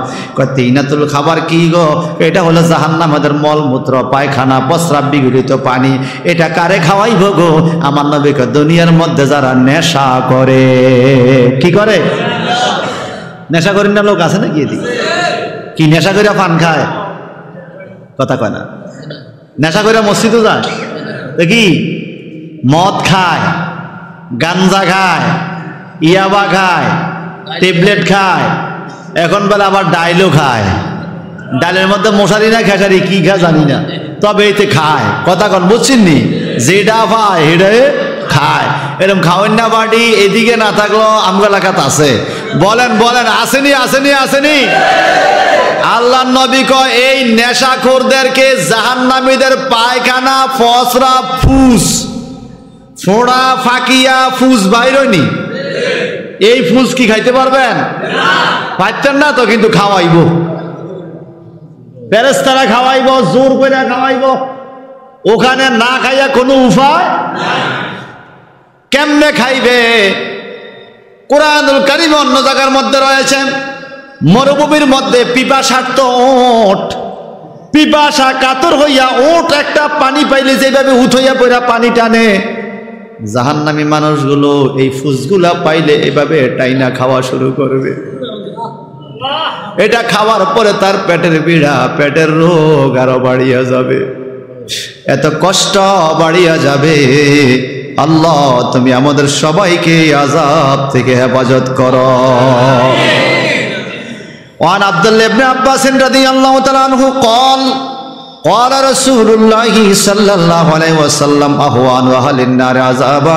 তিনাতুল খাবার কি গো? এটা হলো জাহান্নামের মলমূত্র, পায়খানা, প্রস্রাব বিগলিত পানি। এটা কারে খাওয়াইব গো? আমার নবীকে দুনিয়ার মধ্যে যারা নেশা করে। কি করে? নেশা করেন না লোক আছে নাকি এদিকে? কি নেশা করে পান খায়? কথা কয় না। নেশা করে মসজিদও যায়, দেখি মদ খায়, গাঞ্জা খায়, ইয়াবা খায়, ট্যাবলেট খায়, এখন বলে আবার ডাইলও খায়। ডালের মধ্যে মশারি না খেসারি কি খায় জানি না, তবে এতে খায়। কথা কন বুঝছেন নি? যেটা পায় হেডে খায়। এরকম খাওয়েন না বাড়ি এদিকে না থাকলো আমগা এলাকাতে আছে। বলেন বলেন, আসেনি আসেনি আসেনি? আল্লাহ নবী কয় এই নেশাখোরদেরকে জাহান্নামীদের পায়খানা, ফসরা, ফুস, ফোড়া, ফাকিয়া, ফুস বাইরনি, এই ফুস কি খাইতে পারবেন? পারতেন না তো, কিন্তু খাওয়াইব, ফেরেশতারা খাওয়াইব, জোর করে খাওয়াইব। ওখানে না খাইয়া কোনো উপায় কেমনে খাইবে? কুরআনুল কারীম অন্য জায়গার মধ্যে রয়েছে, মরুভূমির মধ্যে পিপাসার্ত ওট, পিপাসা কাতর হইয়া ওট একটা পানি পাইলে যেভাবে উঠইয়া পড়া পানি টানে, জাহান্নামী মানুষগুলো এই ফুসগুলা পাইলে এভাবে টাইনা খাওয়া শুরু করবে। এটা খাওয়ার পরে তার পেটের পীড়া, পেটের রোগ আরো বাড়িয়া যাবে, এত কষ্ট বাড়িয়া যাবে। আল্লাহ তুমি আমাদের সবাইকে আযাব থেকে হেফাজত করো। ওয়ান আব্দুল্লাহ ইবনে আব্বাস রাদিয়াল্লাহু তাআলা আনহু قال قال رسول الله صلى الله عليه وسلم أهوان أهل النار عذابا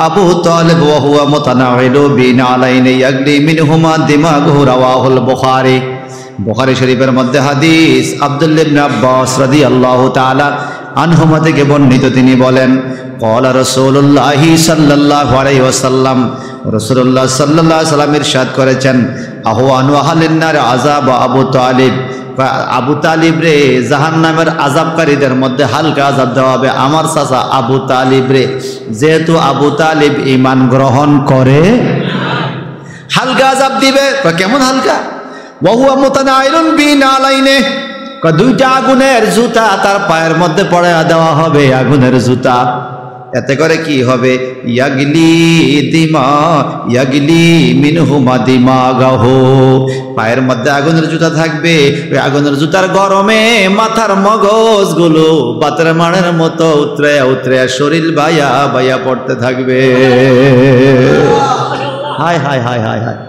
أبو طالب وهو متنعل بنعلين يغلي منهما دماغه رواه البخاري। বুখারী শরীফের মধ্যে হাদিস, আব্দুল্লাহ ইবনে আব্বাস রাদিয়াল্লাহু তাআলা আনহুমা থেকে বর্ণিত, তিনি বলেন قال رسول الله صلى الله عليه وسلم, রাসূলুল্লাহ সাল্লাল্লাহু আলাইহি ওয়াসাল্লাম ইরশাদ করেছেন আহওয়ানু আহলিন নার আযাব আবু তালিব, আবু তালিব রে জাহান্নামের আযাবকারীদের মধ্যে হালকা আযাব দেওয়া হবে আমার চাচা আবু তালিব রে। যেহেতু আবু তালিব ঈমান গ্রহণ করে, হালকা আযাব দিবে। কেমন হালকা? ওয়া হুয়া মুতানাইলুন বিনালাইনে, দুইটা আগুনের জুতা তার পায়ের মধ্যে পড়ায়া দেওয়া হবে, আগুনের জুতা। এতে করে কি হবে? ইয়াগলি মিনহুমা দিমাগাহু, পায়ের মধ্যে আগুনের জুতা থাকবে, ওই আগুনের জুতার গরমে মাথার মগজগুলো বাতের মানের মতো উতরে উতরে শরীর বাইয়া বাইয়া পড়তে থাকবে। হায় হায় হায় হায় হায়,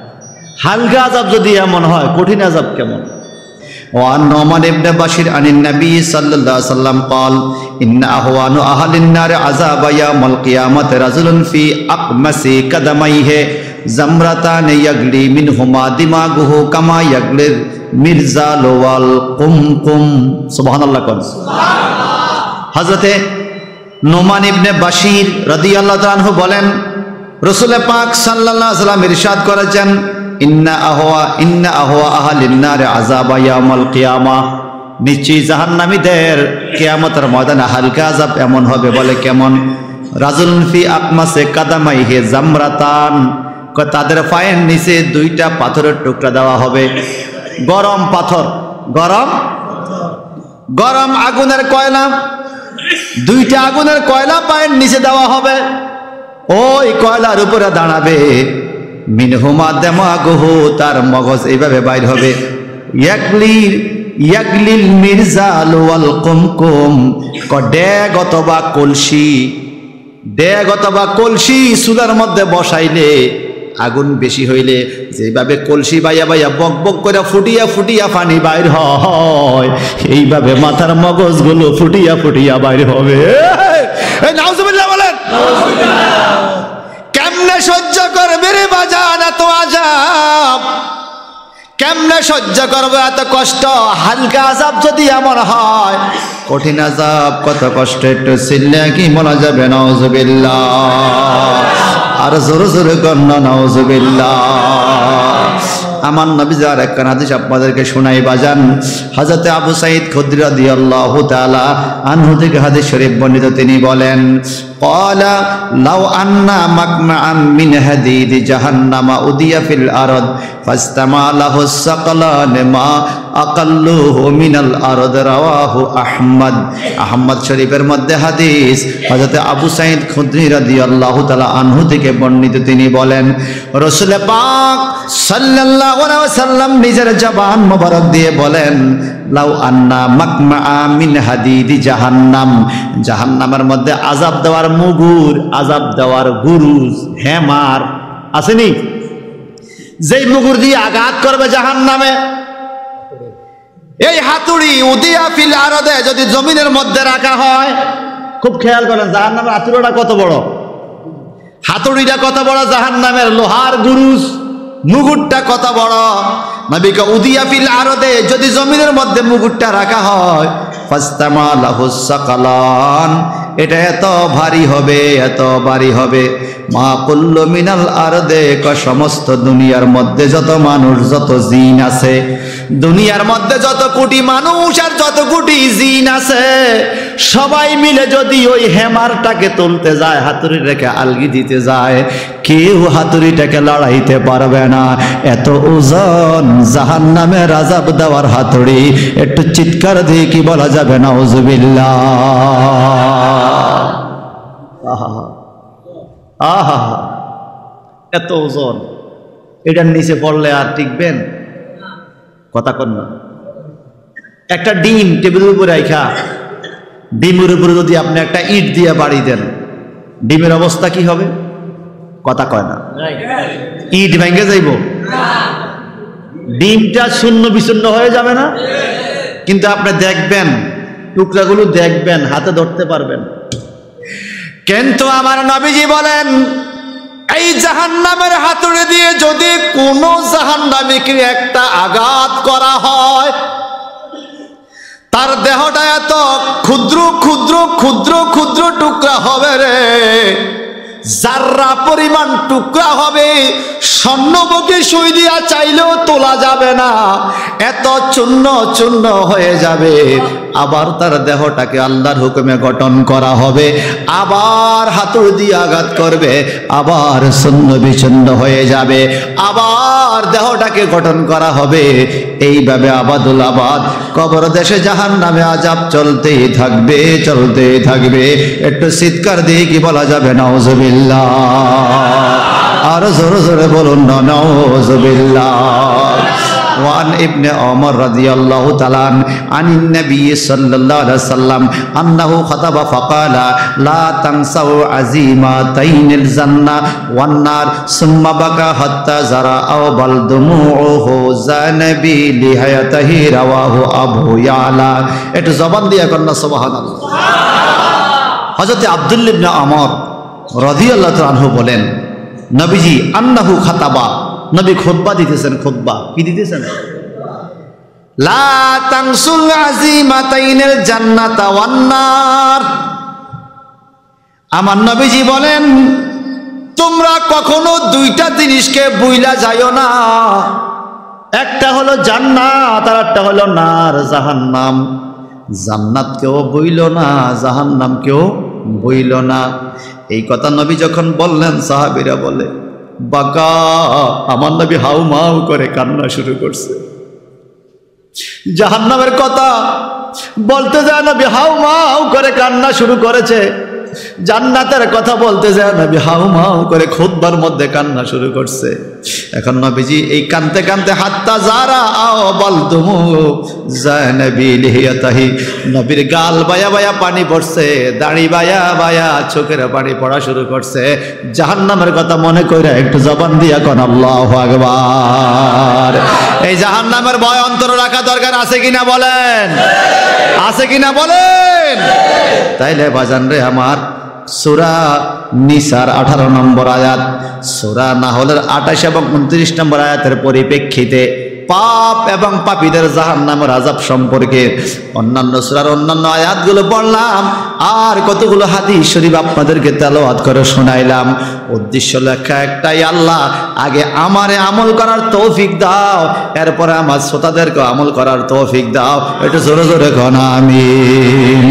হালকা আযাব যদি এমন হয়, কঠিন আযাব কেমন? وعن نعمان بن بشير عن النبي صلى الله عليه وسلم قال إن أهوان أهل النار عذاب يوم القيامة رجل في أقمص قدميه زمرتان يغلي منهما دماغه كما يغلي المرزال والقمقم। سبحان الله قل হযরতে নোমান ইবনে বাশির রাদিয়াল্লাহু তাআলা আনহু বলেন রাসূল পাক সাল্লাল্লাহু আলাইহি ওয়াসাল্লাম ইরশাদ করেছেন ইন্না আহওয়া আহলিন নার আযাবা ইয়াউমাল কিয়ামা, নিশ্চয়ই জাহান্নামীদের কিয়ামতের ময়দানে হালকা আযাব এমন হবে। বলে কেমন? রাজুলুন ফি আকমাসে কাদামাইহি জামরাতান, তাদের পায়ের নিচে দুইটা পাথরের টুকরা দেওয়া হবে, গরম পাথর। গরম গরম আগুনের কয়লা, দুইটা আগুনের কয়লা পায়ের নিচে দেওয়া হবে, ওই কয়লার উপরে দাঁড়াবে, মিনহুমা দামাগুহু, তার মগজ এইভাবে বাইর হবে, ইয়াগলিল মিরজাল ওয়াল কুমকুম, ডেগ অথবা কলসি, ডেগ অথবা কলসি চুলার মধ্যে বসাইলে আগুন বেশি হইলে যেভাবে কলসি বাইয়া বাইয়া বক বক করে ফুটিয়া ফুটিয়া পানি বাইর হয়, এইভাবে মাথার মগজগুলো ফুটিয়া ফুটিয়া বাইর হবে। নাউজুবিল্লাহ বলেন। কেমনে সহ্য করবে রে বাজান এত আযাব, কেমনে সহ্য করবে এত কষ্ট? হালকা আযাব যদি এমন হয়, কঠিন আযাব কত কষ্ট একটু চিল্লে কি বলা যাবে? নাউজুবিল্লাহ। আর জোরে জোরে কন্যা নাউজুবিল্লাহ। আমার নবী যার একখান হাদিস আপনাদেরকে শোনাই বাজান, হযরত আবু সাঈদ খুদরি রাদিয়াল্লাহু তাআলা আনহু থেকে হাদিস শরীফ বর্ণিত, তিনি বলেন, ক্বালা লাউ আন্না মাকমাআন মিন হাদিদি জাহান্নামা উদিয়া ফিল আরদ ফাস্তামা লাহু সাকালান মা আকাল্লুহু মিনাল আরদ, রাওয়াহু আহমদ। আহমদ শরীফের মধ্যে হাদিস, হযরত আবু সাঈদ খুদরি রাদিয়াল্লাহু তাআলা আনহু থেকে বর্ণিত, তিনি বলেন, রাসূল পাক সাল্লাল্লাহু আলাইহি ওয়াসাল্লাম নিজের জবান মোবারক দিয়ে বলেন, লাউ আন্না মাকমাআ মিন হাদিদি জাহান্নাম, জাহান্নামের মধ্যে আযাব দেওয়ার মুগুর, আযাব দেওয়ার গুরুজ, হেমার আসেনি, যেই মুগুর দিয়ে আঘাত করবে জাহান্নামে, এই হাতুড়ি উদিয়া ফিল আরদে যদি জমিনের মধ্যে রাখা হয়, খুব খেয়াল করেন জাহান্নামের হাতুড়িটা কত বড়, হাতুড়িটা কত বড়, জাহান্নামের লোহার গুরুজ মুগুরটা কত বড়। নবীকে উদিয়া ফিল আরদে যদি জমিনের মধ্যে মুগুরটা রাখা হয়, ফাস্তামা লাহু সাকালান, এটা এত ভারী হবে, এত ভারী হবে, মা কুল্লু মিনাল আরদে, সমস্ত দুনিয়ার মধ্যে যত মানুষ, যত জিন আছে, দুনিয়ার মধ্যে যত কোটি মানুষ আর যত কোটি জিন আছে, সবাই মিলে যদি ওই হেমারটাকে তুলতে যায়, হাতুড়ি রেখে আলগি দিতে যায়, কেউ হাতুড়িটাকে লড়াইতে পারবে না, এত ওজন জাহান্নামের আযাব দেওয়ার হাতুড়ি। একটু চিৎকার দিয়ে কি বলা যাবে? নাউজুবিল্লাহ। আহা, এত ওজন, এটার নিচে পড়লে আর টিকবেন? কথা কন না। একটা ডিম টেবিলের উপরে রাখা, ডিমের উপরে যদি আপনি একটা ইট দিয়ে বাড়ি দেন, ডিমের অবস্থা কি হবে? কথা কয় না। ইট ভেঙে যাইব, ডিমটা শূন্য বিচ্ছিন্ন হয়ে যাবে না? কিন্তু আপনি দেখবেন, টুকরাগুলো দেখবেন, হাতে ধরতে পারবেন। কিন্তু আমার নবীজি বলেন, এই জাহান্নামের হাতুড়ি দিয়ে যদি কোনো জাহান্নামীকে একটা আঘাত করা হয়, তার দেহটা এত ক্ষুদ্র ক্ষুদ্র ক্ষুদ্র ক্ষুদ্র টুকরা হবে রে, জাররা পরিমাণ টুকরা হবে, স্বর্ণবকে সুই দিয়া চাইলেও তোলা যাবে না, এত চূর্ণ চূর্ণ হয়ে যাবে। আবার তার দেহটাকে আল্লাহর হুকুমে গঠন করা হবে, আবার হাতুড়ি দিয়ে আঘাত করবে, আবার শূন্য বিচ্ছিন্ন হয়ে যাবে, আবার দেহটাকে গঠন করা হবে। এইভাবে আবাদুল আবাদ কবর দেশে জাহান্নামে আযাব চলতেই থাকবে, চলতেই থাকবে। একটু চিৎকার দিয়ে কি বলা যাবে? নাউজুবিল্লাহ। আর জোরে জোরে বলুন না, নাউজুবিল্লাহ। وعن ابن عمر رضي الله تعالى عن النبي صلى الله عليه وسلم أنه خطب فقال لا تنسوا عزيمتين الجنة والنار ثم بكى حتى زرع أو بل دموعه زانبي لحياته رواه أبو يعلى. একটু জবান দিয়ে কন্যা সুবহানাল্লাহ। হযরত আব্দুল্লাহ ইবনে ওমর রাদিয়াল্লাহু তাআলা আনহু বলেন, নবীজি আন্নাহু খাতাবা, নবী খুতবা দিতেছেন। খুতবা কি দিতেছেন? লা তানসুল আযীমাতাইনিল জান্নাতা ওয়ান নার। আমার নবীজি বলেন, তোমরা কখনো দুইটা জিনিসকে ভুইলা যাইও না, একটা হলো জান্নাত আর একটা হলো নার, জাহান্নাম। জান্নাত কেউ বইল না, জাহান্নাম কেউ বইল না। এই কথা নবী যখন বললেন, সাহাবীরা বলে বাকা, আমার নবী হাউ মাউ করে কান্না শুরু করছে। জাহান্নামের কথা বলতে যায় নবী হাউ মাউ করে কান্না শুরু করেছে, জান্নাতের কথা বলতে যায় নবী হাউ মাউ করে খুতবার মধ্যে কান্না শুরু করছে। এখন নবীজি এই কানতে কানতে হাত্তা যারা আও বলতুমু জানবী লিহিয়াতাহি, নবীর গাল বায়া বায়া পানি পড়ছে, দাড়ি বায়া বায়া চোখের পানি পড়া শুরু করছে। জাহান্নামের কথা মনে কইরা একটু জবান দিয়া কোন আল্লাহু আকবার। এই জাহান্নামের ভয় অন্তরে রাখা দরকার আছে কিনা বলেন, আছে কিনা বলেন। তাইলে বাজান রে আমার, সূরা নিসার 18 নম্বর আয়াত, সূরা নাহলের 28 এবং 29 নম্বর আয়াতের পরিপ্রেক্ষিতে পাপ এবং পাপীদের জাহান্নামের আযাব সম্পর্কে অন্যান্য সূরার অন্যান্য আয়াতগুলো পড়লাম, আর কতগুলো হাদিস শরীফ আপনাদেরকে তেলাওয়াত করে শোনাইলাম। উদ্দেশ্য লেখা একটাই, আল্লাহ আগে আমারে আমল করার তৌফিক দাও, এরপরে আমার শ্রোতাদেরকে আমল করার তৌফিক দাও। একটু জোরে জোরে কোন আমিন।